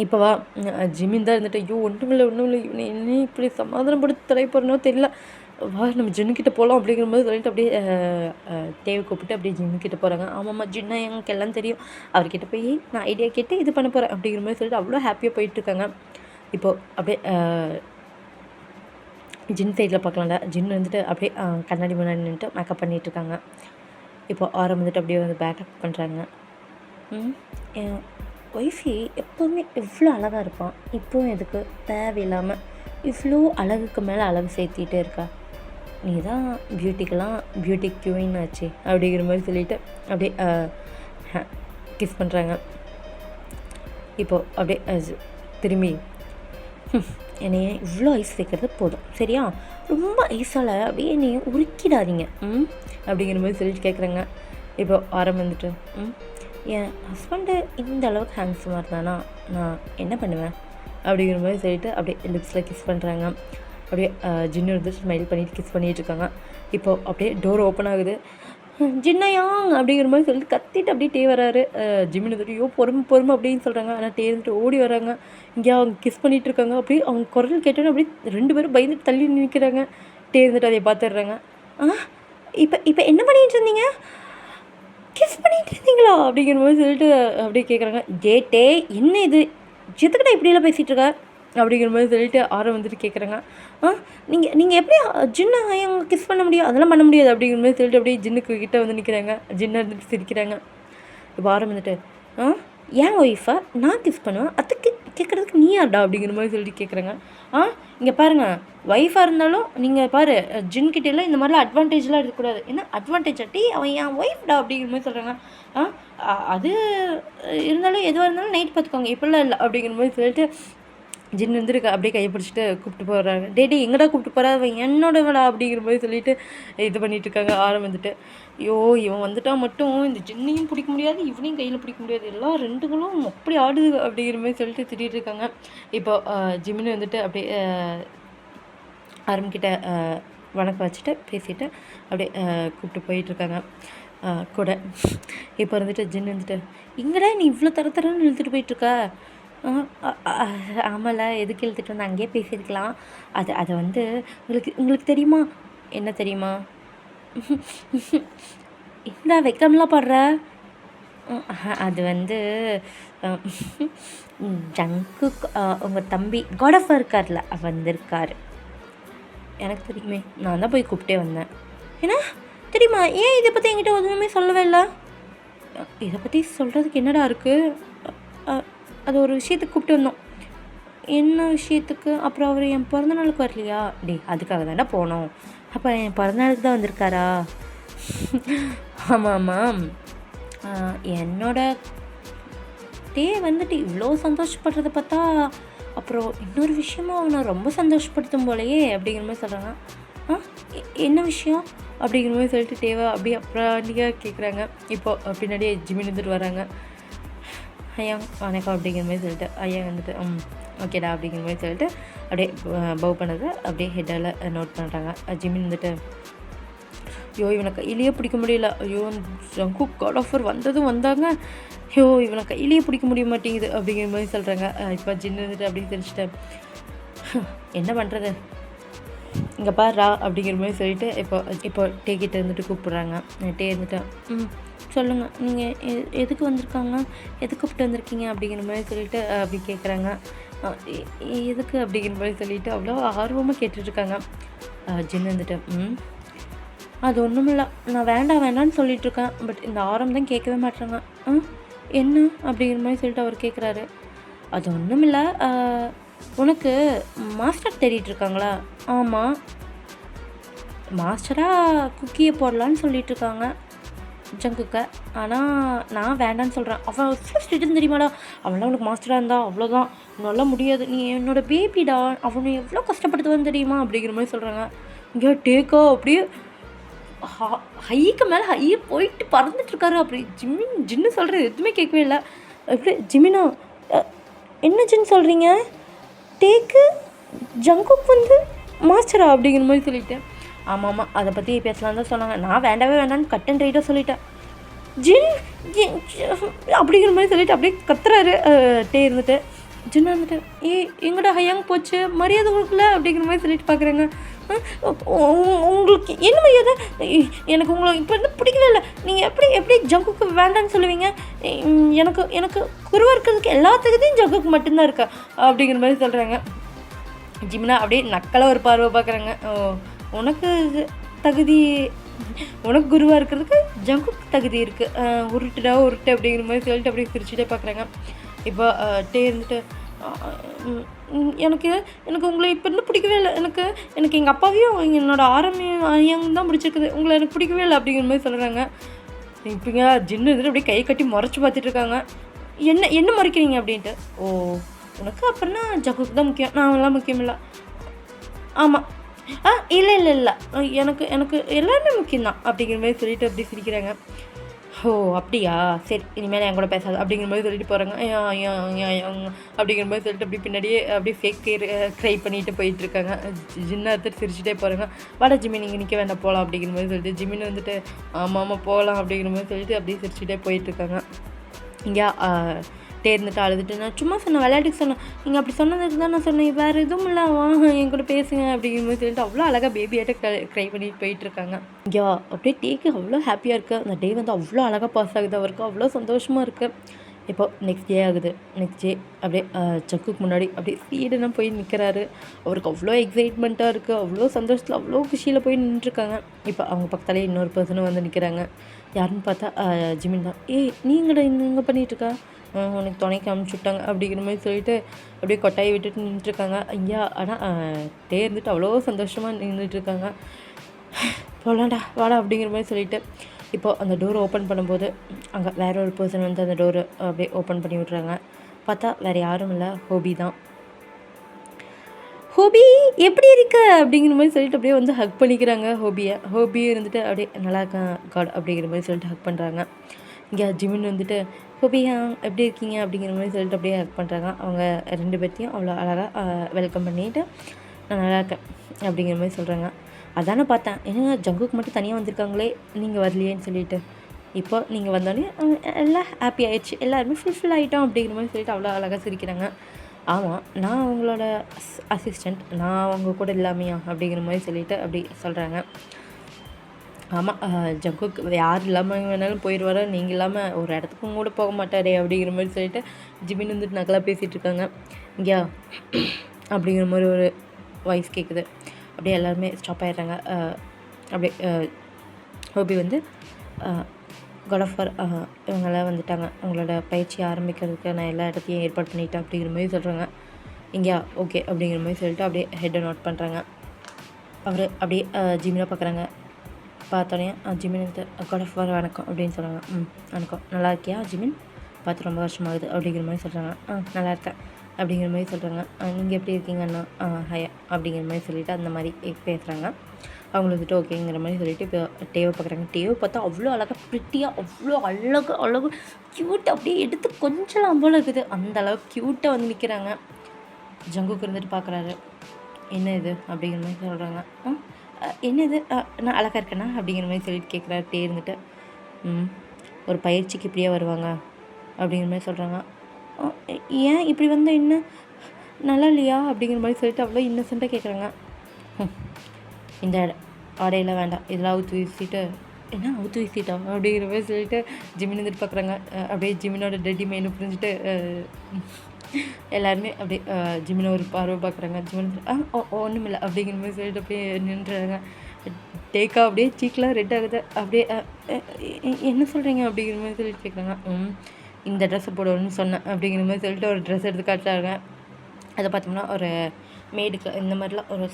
இப்போ வா ஜிம்மின் தான் இருந்துட்டு ஐயோ ஒன்றும் இல்லை இவனை என்ன இப்படி சமாதானப்படுத்தி ட்ரை பண்ணணும் தெரியல, வா நம்ம ஜின்னுக்கிட்ட போகலாம் அப்படிங்கிற மாதிரி சொல்லிட்டு அப்படியே தேவை கூப்பிட்டு அப்படியே ஜின்னுக்கிட்ட போகிறாங்க. ஆமாம்மா ஜின்னா எனக்கு எல்லாம் தெரியும், அவர்கிட்ட போய் நான் ஐடியா கேட்டு இது பண்ண போகிறேன் அப்படிங்கிற மாதிரி சொல்லிட்டு அவ்வளோ ஹாப்பியாக போயிட்டுருக்காங்க. இப்போது அப்படியே ஜின் சைடில் பார்க்கலாம்ல, ஜின் வந்துட்டு அப்படியே கண்ணாடி முன்னாடி நின்றுட்டு மேக்கப் பண்ணிகிட்ருக்காங்க. இப்போ ஆரம் வந்துட்டு அப்படியே வந்து பேக்கப் பண்ணுறாங்க. என் ஒய்ஃபி எப்போவுமே எவ்வளோ அழகாக இருப்பான், இப்போவும் எதுக்கு தேவையில்லாமல் இவ்வளோ அழகுக்கு மேலே அழகு சேர்த்திட்டே இருக்கா, நீ தான் பியூட்டிக்கெலாம் பியூட்டி க்யூயின் ஆச்சு அப்படிங்கிற மாதிரி சொல்லிவிட்டு அப்படியே கிஸ் பண்ணுறாங்க. இப்போது அப்படியே திரும்பி என்னைய இவ்வளோ ஐஸ் வைக்கிறது போதும் சரியா, ரொம்ப ஐஸால் அப்படியே என்னைய உருக்கிடாதீங்க அப்படிங்கிற மாதிரி சொல்லிட்டு கேட்குறாங்க. இப்போது ஆரம் வந்துட்டு என் ஹஸ்பண்டு இந்த அளவுக்கு ஹேண்ட்ஸமாக இருந்தானா நான் என்ன பண்ணுவேன் அப்படிங்கிற மாதிரி சொல்லிட்டு அப்படியே லிப்ஸில் கிஸ் பண்ணுறாங்க. அப்படியே ஜின்னு வந்து ஸ்மைல் பண்ணிவிட்டு கிஸ் பண்ணிகிட்ருக்காங்க. இப்போது அப்படியே டோர் ஓப்பன் ஆகுது. ஜின்னையாங் அப்படிங்கிற மாதிரி சொல்லிட்டு கத்திட்டு அப்படியே டே வராரு. ஜிம்மின்னு வந்துட்டு ஐயோ பொறுமை அப்படின்னு சொல்கிறாங்க. ஆனால் டே வந்துட்டு ஓடி வராங்க. இங்கே அவங்க கிஸ் பண்ணிகிட்ருக்காங்க. அப்படியே அவங்க குரல் கேட்டோன்னு அப்படியே 2 பேரும் பயந்துட்டு தள்ளி நிற்கிறாங்க. டே வந்துட்டு அதை பார்த்துடுறாங்க. இப்போ என்ன பண்ணிகிட்டு இருந்தீங்க, கிஸ் பண்ணிகிட்டு இருந்தீங்களா அப்படிங்கிற மாதிரி சொல்லிட்டு அப்படியே கேட்குறாங்க. டே என்ன இது, எதுக்கிட்ட இப்படியெல்லாம் பேசிகிட்டு இருக்க அப்படிங்கிற மாதிரி சொல்லிட்டு ஆரம் வந்துட்டு கேட்குறாங்க. நீங்கள் எப்படி ஜின்னை அவங்க கிஸ் பண்ண முடியும், அதெல்லாம் பண்ண முடியாது அப்படிங்கிற மாதிரி சொல்லிட்டு அப்படியே ஜின்னுக்கு கிட்டே வந்து நிற்கிறாங்க. ஜின்னை வந்துட்டு சிரிக்கிறாங்க. இப்போ ஆரம் வந்துட்டு ஏன் ஒய்ஃபை நான் கிஸ் பண்ணுவேன், அதுக்கு கேட்குறதுக்கு நீ யார்டா அப்படிங்கிற மாதிரி சொல்லிட்டு கேட்குறாங்க. இங்கே பாருங்கள், ஒய்ஃபாக இருந்தாலும் நீங்கள் பாரு ஜின்கிட்டெல்லாம் இந்த மாதிரிலாம் அட்வான்டேஜ்லாம் இருக்கக்கூடாது. ஏன்னா அட்வான்டேஜ் ஆட்டி அவன் என் ஒய்ஃப்டா அப்படிங்கிற மாதிரி சொல்கிறாங்க. அது இருந்தாலும் எதுவாக இருந்தாலும் நைட் பார்த்துக்கோங்க, இப்போல்லாம் இல்லை அப்படிங்கிற மாதிரி சொல்லிட்டு ஜின் வந்துட்டு அப்படியே கையை பிடிச்சிட்டு கூப்பிட்டு போகிறாங்க. டே எங்கடா கூப்பிட்டு போகிறா, அவன் என்னோட விடா அப்படிங்கிற மாதிரி சொல்லிட்டு இது பண்ணிகிட்ருக்காங்க. ஆரம் வந்துட்டு ஐயோ இவன் வந்துட்டால் மட்டும் இந்த ஜின்னையும் பிடிக்க முடியாது, இவனையும் கையில் பிடிக்க முடியாது, எல்லாம் ரெண்டுகளும் அப்படி ஆடுது அப்படிங்கிற மாதிரி சொல்லிட்டு திட்டிகிட்டு இருக்காங்க. இப்போ ஜிம்மின்னு வந்துட்டு அப்படியே ஆரம்பிக்கிட்ட வணக்கம் வச்சுட்டு பேசிவிட்டு அப்படியே கூப்பிட்டு போயிட்டுருக்காங்க கூட. இப்போ வந்துட்டு ஜின் வந்துட்டு இங்கடா நீ இவ்வளோ தரன்னு இழுத்துட்டு போயிட்டுருக்க, ஆமாம்ல எதுக்கு இழுத்துட்டு வந்து அங்கேயே பேசியிருக்கலாம், அதை வந்து உங்களுக்கு தெரியுமா, என்ன தெரியுமா, என்ன வெக்கம்லாம் படுற, அது வந்து ஜங்கு உங்கள் தம்பி காடஃபா இருக்கார்ல வந்திருக்காரு, எனக்கு தெரியுமே, நான் தான் போய் கூப்பிட்டே வந்தேன். ஏன்னா தெரியுமா, ஏன் இதை பற்றி என்கிட்ட ஒன்றுமே சொல்லவே இல்லை, இதை பற்றி சொல்கிறதுக்கு என்னடா இருக்குது, அது ஒரு விஷயத்துக்கு கூப்பிட்டு வந்தோம், என்ன விஷயத்துக்கு, அப்புறம் அவர் என் பிறந்தநாளுக்கு வரலையா, அதுக்காக தானே போனோம், அப்போ என் பிறந்தநாளுக்கு தான் வந்திருக்காரா, ஆமாம் என்னோட வந்துட்டு இவ்வளோ சந்தோஷப்படுறத பார்த்தா அப்புறம் இன்னொரு விஷயமும் அவனை ரொம்ப சந்தோஷப்படுத்தும் போலையே அப்படிங்கிற மாதிரி சொல்கிறாங்க. என்ன விஷயம் அப்படிங்கிற மாதிரி சொல்லிட்டு டேவா அப்படியே அப்புறம் கேட்குறாங்க. இப்போது பின்னாடியே ஜிம்மின் வந்துட்டு வராங்க. ஐயா வணக்கம் அப்படிங்கிற மாதிரி சொல்லிட்டு ஐயா வந்துட்டு ஓகேடா அப்படிங்கிற மாதிரி சொல்லிட்டு அப்படியே பவ் பண்ணதை அப்படியே ஹெட்டால் நோட் பண்ணுறாங்க. ஜிம்மின் வந்துட்டு ஐயோ இவனை கையிலேயே பிடிக்க முடியல, ஐயோ ஜங்கு காடஃபர் வந்தாங்க, ஐயோ இவனை கையிலேயே பிடிக்க முடிய மாட்டேங்குது அப்படிங்கிற மாதிரி சொல்கிறாங்க. இப்போ ஜின்னு வந்துட்டு அப்படின்னு தெரிஞ்சுட்டேன், என்ன பண்ணுறது, இங்கே பாருடா அப்படிங்கிற மாதிரி சொல்லிட்டு இப்போ டே கிட்ட இருந்துட்டு கூப்பிட்றாங்க. டே இருந்துட்டு சொல்லுங்கள் நீங்கள் எதுக்கு வந்திருக்காங்க, எதுக்கு கூப்பிட்டு வந்திருக்கீங்க அப்படிங்கிற மாதிரி சொல்லிட்டு அப்படி கேட்குறாங்க. எதுக்கு அப்படிங்கிற மாதிரி சொல்லிவிட்டு அவ்வளோ ஆர்வமாக கேட்டுட்ருக்காங்க. ஜின்னு வந்துட்டு அது ஒன்றும் இல்லை, நான் வேண்டான்னு சொல்லிகிட்ருக்கேன், பட் இந்த ஆரம் தான் கேட்கவே மாட்டேறாங்க. என்ன அப்படிங்கிற மாதிரி சொல்லிட்டு அவர் கேட்குறாரு. அது ஒன்றும் இல்லை, உனக்கு மாஸ்டர் தேடிட்டுருக்காங்களா, ஆமாம் மாஸ்டராக குக்கியை போடலான்னு சொல்லிகிட்ருக்காங்க, ஜங்குக்க. ஆனால் நான் வேண்டான்னு சொல்கிறேன். அவன் எவ்வளோ ஸ்ட்ரிக்ட்னு தெரியுமாடா, அவன்லாம் உனக்கு மாஸ்டராக இருந்தா அவ்வளோதான், உன்னால முடியாது, நீ என்னோடய பேபிடா, அவனை எவ்வளோ கஷ்டப்படுத்துவான்னு தெரியுமா அப்படிங்கிற மாதிரி சொல்கிறாங்க. இங்கே டேக்கா அப்படியே ஹைக்கு மேலே ஹையை போயிட்டு பறந்துட்டுருக்காரு. அப்படி ஜின்னு சொல்கிறது எதுவுமே கேட்கவே இல்லை. எப்படி ஜிமினா என்ன ஜின்னு சொல்கிறீங்க, டேக்கு ஜங்குக் வந்து மாஸ்டரா அப்படிங்கிற மாதிரி சொல்லிட்டேன். ஆமாம் அதை பற்றி பேசலாம் தான் சொன்னாங்க. நான் வேண்டாவே வேண்டான்னு கட் அண்ட் ரைட்டாக சொல்லிட்டேன். ஜின் அப்படிங்கிற மாதிரி சொல்லிவிட்டு அப்படியே கத்துறாரு இருந்துட்டு. ஜின்னா இருந்துட்டு எங்கடா ஹையாங்க போச்சு, மரியாதை கொடுக்கல அப்படிங்கிற மாதிரி சொல்லிட்டு பார்க்குறேங்க. உங்களுக்கு என்ன மரியாதை, எனக்கு உங்களை இப்போ வந்து பிடிக்கவே இல்லை, நீங்கள் எப்படி ஜங்குக்கு வேண்டான்னு சொல்லுவீங்க, எனக்கு எனக்கு குருவாக இருக்கிறதுக்கு எல்லாத்துக்குதையும் ஜங்குக்கு மட்டும்தான் இருக்கா அப்படிங்கிற மாதிரி சொல்கிறாங்க. ஜிமினா அப்படியே நக்கலாக ஒரு பார்வை பார்க்குறாங்க. உனக்கு தகுதி, உனக்கு குருவாக இருக்கிறதுக்கு ஜங்குக்கு தகுதி இருக்குது, உருட்டு அப்படிங்கிற மாதிரி சொல்லிட்டு அப்படியே சிரிச்சுட்டே பார்க்குறாங்க. இப்போ இருந்துட்டு எனக்கு எனக்கு உங்களை இப்போ இருந்து பிடிக்கவே இல்லை, எனக்கு எங்கள் அப்பாவையும் என்னோடய ஐயாங்க தான் பிடிச்சிருக்குது, உங்களை எனக்கு பிடிக்கவே இல்லை அப்படிங்கிற மாதிரி சொல்கிறாங்க. இப்போங்க ஜின்னு இருந்துட்டு அப்படியே கை கட்டி முறைச்சி பார்த்துட்டு இருக்காங்க. என்ன முறைக்கிறீங்க அப்படின்ட்டு. உனக்கு அப்படின்னா ஜங்குக்கு தான் முக்கியம், நான் எல்லாம் முக்கியம் இல்லை. ஆமாம் இல்லை எனக்கு எனக்கு எல்லாருமே முக்கியம்தான் அப்படிங்கிற மாதிரி சொல்லிட்டு அப்படி சிரிக்கிறாங்க. அப்படியா, சரி இனிமேல் என் கூட பேசாது அப்படிங்கிற மாதிரி சொல்லிட்டு போகிறாங்க. அப்படிங்கிற மாதிரி சொல்லிட்டு அப்படி பின்னாடியே அப்படியே ஃபேக் க்ரை பண்ணிட்டு போயிட்டுருக்காங்க. ஜின்னா எடுத்துட்டு சிரிச்சுட்டே போகிறாங்க. வாடா ஜிமின் நீங்கள் நிற்க வேண்டாம் போகலாம் அப்படிங்கிற மாதிரி சொல்லிட்டு ஜிமின் வந்துட்டு ஆமாம் போகலாம் அப்படிங்கிற மாதிரி சொல்லிட்டு அப்படியே சிரிச்சுட்டே போயிட்டுருக்காங்க. இங்கே இருந்துட்டு அழுதுட்டு, நான் சும்மா சொன்னேன், விளையாட்டுக்கு சொன்னேன், நீங்கள் அப்படி சொன்னதுக்கு தான் நான் சொன்னேன், வேறு எதுவும் இல்லை, வாங்க என் கூட பேசுங்க அப்படிங்கிற மாதிரி சொல்லிட்டு அவ்வளோ அழகாக பேபியாட்ட க்ரை பண்ணிட்டு போயிட்டுருக்காங்க. இங்கே அப்படியே டேக்கு அவ்வளோ ஹாப்பியாக இருக்குது. அந்த டே வந்து அவ்வளோ அழகாக பாஸ் ஆகுது, அவருக்கு அவ்வளோ சந்தோஷமாக இருக்குது. இப்போ நெக்ஸ்ட் டே ஆகுது. நெக்ஸ்ட் டே அப்படியே ஜங்குக்கு முன்னாடி அப்படியே ஸ்பீடெல்லாம் போய் நிற்கிறாரு. அவருக்கு அவ்வளோ எக்ஸைட்மெண்ட்டாக இருக்குது, அவ்வளோ சந்தோஷத்தில் அவ்வளோ குஷியில் போய் நின்றுருக்காங்க. இப்போ அவங்க பக்கத்தாலே இன்னொரு பர்சனும் வந்து நிற்கிறாங்க. யாருன்னு பார்த்தா ஜிமின் தான். நீங்கள்டா இங்கே பண்ணிகிட்ருக்கா, உனக்கு துணைக்கு அமுச்சுட்டாங்க அப்படிங்கிற மாதிரி சொல்லிட்டு அப்படியே கொட்டாயை விட்டுட்டு நின்றுட்டுருக்காங்க. ஐயா ஆனால் இருந்துட்டு அவ்வளோ சந்தோஷமாக நின்றுட்டுருக்காங்க. போகலாண்டா வாடா அப்படிங்கிற மாதிரி சொல்லிட்டு இப்போது அந்த டோரை ஓப்பன் பண்ணும்போது அங்கே வேற ஒரு பர்சன் வந்து அந்த டோரை அப்படியே ஓப்பன் பண்ணி விட்றாங்க. பார்த்தா வேறு யாரும் இல்லை, ஹோபி தான். ஹோபி எப்படி இருக்க அப்படிங்கிற மாதிரி சொல்லிட்டு அப்படியே வந்து ஹக் பண்ணிக்கிறாங்க ஹோபியை இருந்துட்டு அப்படியே நல்லா இருக்கேன் காட் அப்படிங்கிற மாதிரி சொல்லிட்டு ஹக் பண்ணுறாங்க. இங்கே ஜிமின் வந்துட்டு ஹோபியா எப்படி இருக்கீங்க அப்படிங்கிற மாதிரி சொல்லிட்டு அப்படியே ஹக் பண்ணுறாங்க. அவங்க 2 பேர்த்தையும் அவ்வளோ அழகாக வெல்கம் பண்ணிவிட்டு நான் நல்லா இருக்கேன் அப்படிங்கிற மாதிரி சொல்கிறாங்க. அதானே பார்த்தேன், ஏன்னா ஜங்குக்கு மட்டும் தனியாக வந்திருக்காங்களே, நீங்கள் வரலையேன்னு சொல்லிட்டு. இப்போ நீங்கள் வந்தோடனே எல்லாம் ஹாப்பி ஆகிடுச்சு, எல்லாருமே ஃபுல்ஃபில் ஆகிட்டோம் அப்படிங்கிற மாதிரி சொல்லிட்டு அவ்வளோ அழகாக சிரிக்கிறாங்க. ஆமாம், நான் அவங்களோட அசிஸ்டண்ட், நான் அவங்க கூட இல்லாமையா அப்படிங்கிற மாதிரி சொல்லிட்டு அப்படி சொல்கிறாங்க. ஆமாம், ஜங்குக் யார் இல்லாமல் வேணாலும் போயிடுவாரோ, நீங்கள் இல்லாமல் ஒரு இடத்துக்கும் கூட போக மாட்டாரே அப்படிங்கிற மாதிரி சொல்லிட்டு ஜிமின் வந்துட்டு நக்கலாக பேசிகிட்ருக்காங்க. இங்கே அப்படிங்கிற மாதிரி ஒரு வாய்ஸ் கேட்குது. அப்படியே எல்லாருமே ஸ்டாப் ஆகிடுறாங்க. அப்படியே ஹோபி வந்து காட் ஆஃப் வார் இவங்கெல்லாம் வந்துட்டாங்க, அவங்களோட பயிற்சி ஆரம்பிக்கிறதுக்கு நான் எல்லா இடத்தையும் ஏற்பாடு பண்ணிட்டேன் அப்படிங்கிற மாதிரி சொல்கிறாங்க. இங்கே ஓகே அப்படிங்கிற மாதிரி சொல்லிட்டு அப்படியே ஹெட்டை நோட் பண்ணுறாங்க. அவர் அப்படியே ஜிமினை பார்க்குறாங்க. பார்த்தோன்னே ஜிமின் வந்து காட் ஆஃப் வார் வணக்கம் அப்படின்னு சொல்கிறாங்க. வணக்கம், நல்லா இருக்கியா ஜிமின், பார்த்து ரொம்ப வருஷமாகுது அப்படிங்கிற மாதிரி சொல்கிறாங்க. நல்லா இருக்கேன் அப்படிங்கிற மாதிரி சொல்கிறாங்க. நீங்கள் எப்படி இருக்கீங்க அண்ணா, ஹயா அப்படிங்கிற மாதிரி சொல்லிவிட்டு அந்த மாதிரி பேசுகிறாங்க. அவங்கள வந்துட்டு ஓகேங்கிற மாதிரி சொல்லிவிட்டு இப்போ டேவை பார்க்குறாங்க. டேவை பார்த்தா அவ்வளோ அழகாக ப்ரிட்டியாக அவ்வளோ அழகு க்யூட்டாக அப்படியே எடுத்து கொஞ்சம் போல் இருக்குது, அந்த அளவுக்கு க்யூட்டாக வந்து நிற்கிறாங்க. ஜங்குக்கு இருந்துட்டு பார்க்குறாரு. என்ன இது அப்படிங்கிற மாதிரி சொல்கிறாங்க. என்னது, நான் அழகாக இருக்கேண்ணா அப்படிங்கிற மாதிரி சொல்லிட்டு கேட்குறாரு. இருந்துட்டு ஒரு பயிற்சிக்கு இப்படியே வருவாங்க அப்படிங்கிற மாதிரி சொல்கிறாங்க. ஏன் இப்படி வந்தால் என்ன நல்லா இல்லையா அப்படிங்கிற மாதிரி சொல்லிட்டு அவ்வளோ இன்னசென்ட்டாக கேட்குறாங்க. இந்த ஆடையெல்லாம் வேண்டாம், இதெல்லாம் அவுத்து வீசிட்டு, என்ன அவுத்து வீசிட்டா அப்படிங்கிற மாதிரி சொல்லிட்டு ஜிமின் வந்துட்டு பார்க்குறாங்க. அப்படியே ஜிமினோட டெட்டி மெயின்னு புரிஞ்சுட்டு எல்லாருமே அப்படியே ஜிமினை ஒரு பார்வை பார்க்குறாங்க. ஜிமின் ஒன்றும் இல்லை அப்படிங்கிற மாதிரி சொல்லிட்டு அப்படியே நின்றுறாங்க. டேக்கா அப்படியே சீக்கெலாம் ரெட் ஆகுது. அப்படியே என்ன சொல்கிறீங்க அப்படிங்கிற மாதிரி சொல்லிட்டு கேட்குறாங்க. இந்த ட்ரெஸ்ஸை போடணும்னு சொன்னேன் அப்படிங்கிற மாதிரி சொல்லிட்டு ஒரு ட்ரெஸ் எடுத்து காட்டுறாங்க. அதை பார்த்தோம்னா ஒரு மேடுக்கு இந்த மாதிரிலாம் ஒரு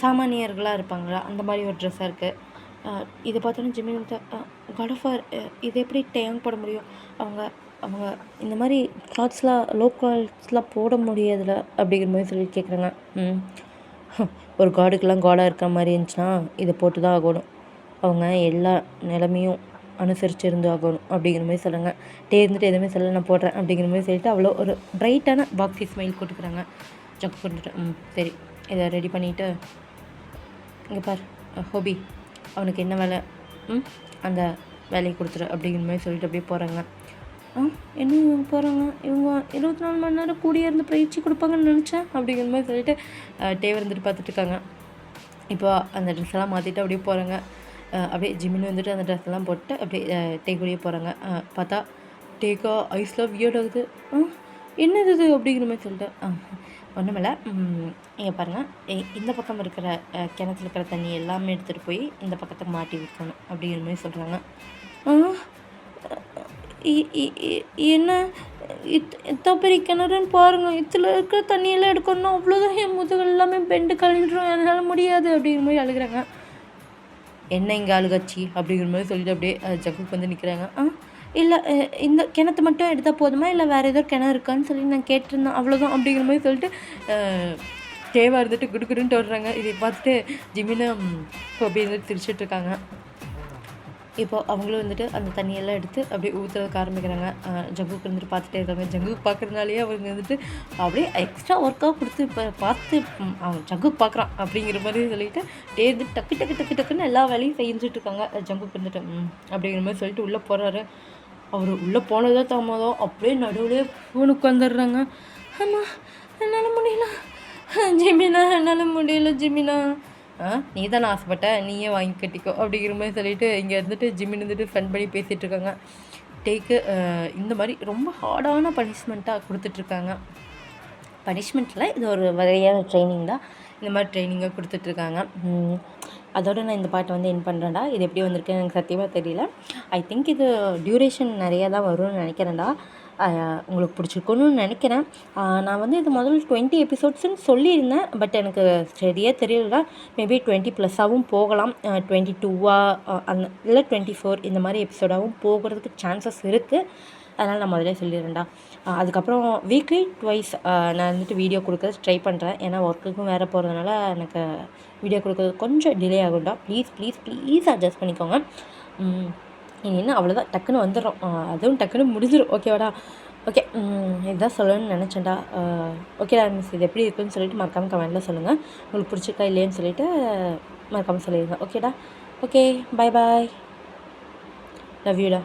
சாமானியர்களாக இருப்பாங்களா அந்த மாதிரி ஒரு ட்ரெஸ்ஸாக இருக்குது. இதை பார்த்தோன்னே ஜிமின் வந்து காட் ஆஃப் வார் இது எப்படி டேங்க் போட முடியும், அவங்க அவங்க இந்த மாதிரி கிளாத்ஸ்லாம் லோ கிளாத்ஸ்லாம் போட முடியாதுல அப்படிங்கிற மாதிரி சொல்லி கேட்குறாங்க. ஒரு காடுக்கெல்லாம் காடாக இருக்கிற மாதிரி இருந்துச்சுன்னா இதை போட்டு தான் ஆகணும், அவங்க எல்லா நிலமையும் அனுசரித்து இருந்து ஆகணும் அப்படிங்கிற மாதிரி சொல்கிறாங்க. இருந்துட்டு எதுவுமே சொல்ல, நான் போடுறேன் அப்படிங்கிற மாதிரி சொல்லிட்டு அவ்வளோ ஒரு பிரைட்டான பாக்ஸி ஸ்மைல் கொடுத்துக்கிறாங்க. ஜங்கு கொண்டுட்டு சரி இதை ரெடி பண்ணிவிட்டு இங்கே பார் ஹோபி, அவனுக்கு என்ன வேலை அந்த வேலையை கொடுத்துரு அப்படிங்கிற மாதிரி சொல்லிட்டு அப்படியே போகிறாங்க. என்ன இவங்க போகிறாங்க, இவங்க 24 மணி நேரம் கூடியே இருந்து பயிற்சி கொடுப்பாங்கன்னு நினச்சேன் அப்படிங்கிற மாதிரி சொல்லிட்டு வந்துட்டு பார்த்துட்ருக்காங்க. இப்போ அந்த ட்ரெஸ் எல்லாம் மாற்றிட்டு அப்படியே போகிறாங்க. அப்படியே ஜிம்மின்னு வந்துட்டு அந்த ட்ரெஸ் எல்லாம் போட்டு அப்படியே டேக்கூடயே போகிறாங்க. பார்த்தா டேக்கா ஐஸ்லாம் வியர்ட் ஆகுது. என்னது இது அப்படிங்கிற மாதிரி சொல்லிட்டு ஒன்றுமில்ல, இங்கே பாருங்கள், இந்த பக்கம் இருக்கிற கிணத்துல இருக்கிற தண்ணி எல்லாமே எடுத்துகிட்டு போய் இந்த பக்கத்துக்கு மாட்டி வைக்கணும் அப்படிங்கிற மாதிரி சொல்கிறாங்க. என்ன இத்தனை பெரிய கிணறுன்னு பாருங்கள், இதில் இருக்கிற தண்ணியெல்லாம் எடுக்கணும்னா அவ்வளோதான், என் முதுகு எல்லாமே பெண்டு கழிஞ்சிடும், என்னால் முடியாது அப்படிங்கிற மாதிரி அழுகிறாங்க. என்ன இங்கே அழுகாச்சி அப்படிங்கிற மாதிரி சொல்லிட்டு அப்படியே ஜக்குக்கு வந்து நிற்கிறாங்க. இல்லை இந்த கிணத்து மட்டும் எடுத்தால் போதுமா, இல்லை வேறு ஏதோ கிணறு இருக்கான்னு சொல்லி நான் கேட்டிருந்தேன், அவ்வளோதான் அப்படிங்கிற மாதிரி சொல்லிட்டு தேவாக இருந்துட்டு குடுக்குடுன்ட்டு வர்றாங்க. இதை பார்த்துட்டு ஜிமினா ஹோபி வந்துட்டு சிரிச்சிட்ருக்காங்க. இப்போது அவங்களும் வந்துட்டு அந்த தண்ணியெல்லாம் எடுத்து அப்படியே ஊற்றுறதுக்கு ஆரம்பிக்கிறாங்க. ஜங்குக்கு வந்துட்டு பார்த்துட்டே இருக்காங்க. ஜங்குக்கு பார்க்குறதுனாலேயே அவங்க வந்துட்டு அப்படியே எக்ஸ்ட்ரா ஒர்க்காக கொடுத்து இப்போ பார்த்து அவன் ஜங்குக்கு பார்க்குறான் அப்படிங்கிற மாதிரி சொல்லிட்டு டேந்து டக்கு டக்கு டக்கு டக்குன்னு எல்லா வேலையும் செஞ்சுட்ருக்காங்க. ஜங்குக்கு வந்துட்டு அப்படிங்கிற மாதிரி சொல்லிட்டு உள்ளே போகிறாரு. அவர் உள்ளே போனதோ தாமதம் அப்படியே நடுவுலேயே ஃபோனுக்கு வந்துடுறாங்க. ஆமாம் என்னால் முடியல ஜிமினா, என்னால் முடியல ஜிமினா, நீ தானே ஆசைப்பட்ட, நீயே வாங்கி கட்டிக்கோ அப்படிங்கிற மாதிரி சொல்லிட்டு இங்கே இருந்துட்டு ஜிம்மின் இருந்துட்டு ஃபன் பண்ணி பேசிகிட்டு இருக்காங்க. டேக்கு இந்த மாதிரி ரொம்ப ஹார்டான பனிஷ்மெண்ட்டாக கொடுத்துட்ருக்காங்க. பனிஷ்மெண்ட்டில் இது ஒரு வகையான ட்ரைனிங் தான், இந்த மாதிரி ட்ரைனிங்காக கொடுத்துட்ருக்காங்க. அதோடு நான் இந்த பாட்டை வந்து என் பண்ணுறேன்டா. இது எப்படி வந்திருக்குன்னு எனக்கு சத்தியமாக தெரியல. ஐ திங்க் இது டியூரேஷன் நிறையா தான் வரும்னு நினைக்கிறேன்டா. உங்களுக்கு பிடிச்சிருக்குன்னு நினைக்கிறேன். நான் வந்து இது முதல்ல 20 எபிசோட்ஸ்ன்னு சொல்லியிருந்தேன், பட் எனக்கு சரியாக தெரியல. மேபி 20+ போகலாம், 22 அந்த இல்லை 24 இந்த மாதிரி எபிசோடாகவும் போகிறதுக்கு சான்சஸ் இருக்குது. அதனால் நான் முதல்ல சொல்லிடுறேன்டா. அதுக்கப்புறம் வீக்லி ட்வைஸ் நான் வந்துட்டு வீடியோ கொடுக்கறது ட்ரை பண்ணுறேன். ஏன்னா ஒர்க்குக்கும் வேறு போகிறதுனால எனக்கு வீடியோ கொடுக்குறது கொஞ்சம் டிலே ஆகும்டா. ப்ளீஸ் ப்ளீஸ் ப்ளீஸ் அட்ஜஸ்ட் பண்ணிக்கோங்க. இனி என்ன அவ்வளோதான், டக்குன்னு வந்துடும், அதுவும் டக்குன்னு முடிஞ்சிடும். ஓகேவாடா? ஓகே, இதுதான் சொல்லணும்னு நினச்சேன்டா. ஓகேடா மிஸ், இது எப்படி இருக்குன்னு சொல்லிட்டு மறக்காமல் கமெண்ட்டில் சொல்லுங்கள். உங்களுக்கு பிடிச்சிருக்கா இல்லையான்னு சொல்லிவிட்டு மறக்காமல் சொல்லிடுங்க. ஓகேடா? ஓகே, பாய் பாய், லவ் யூடா.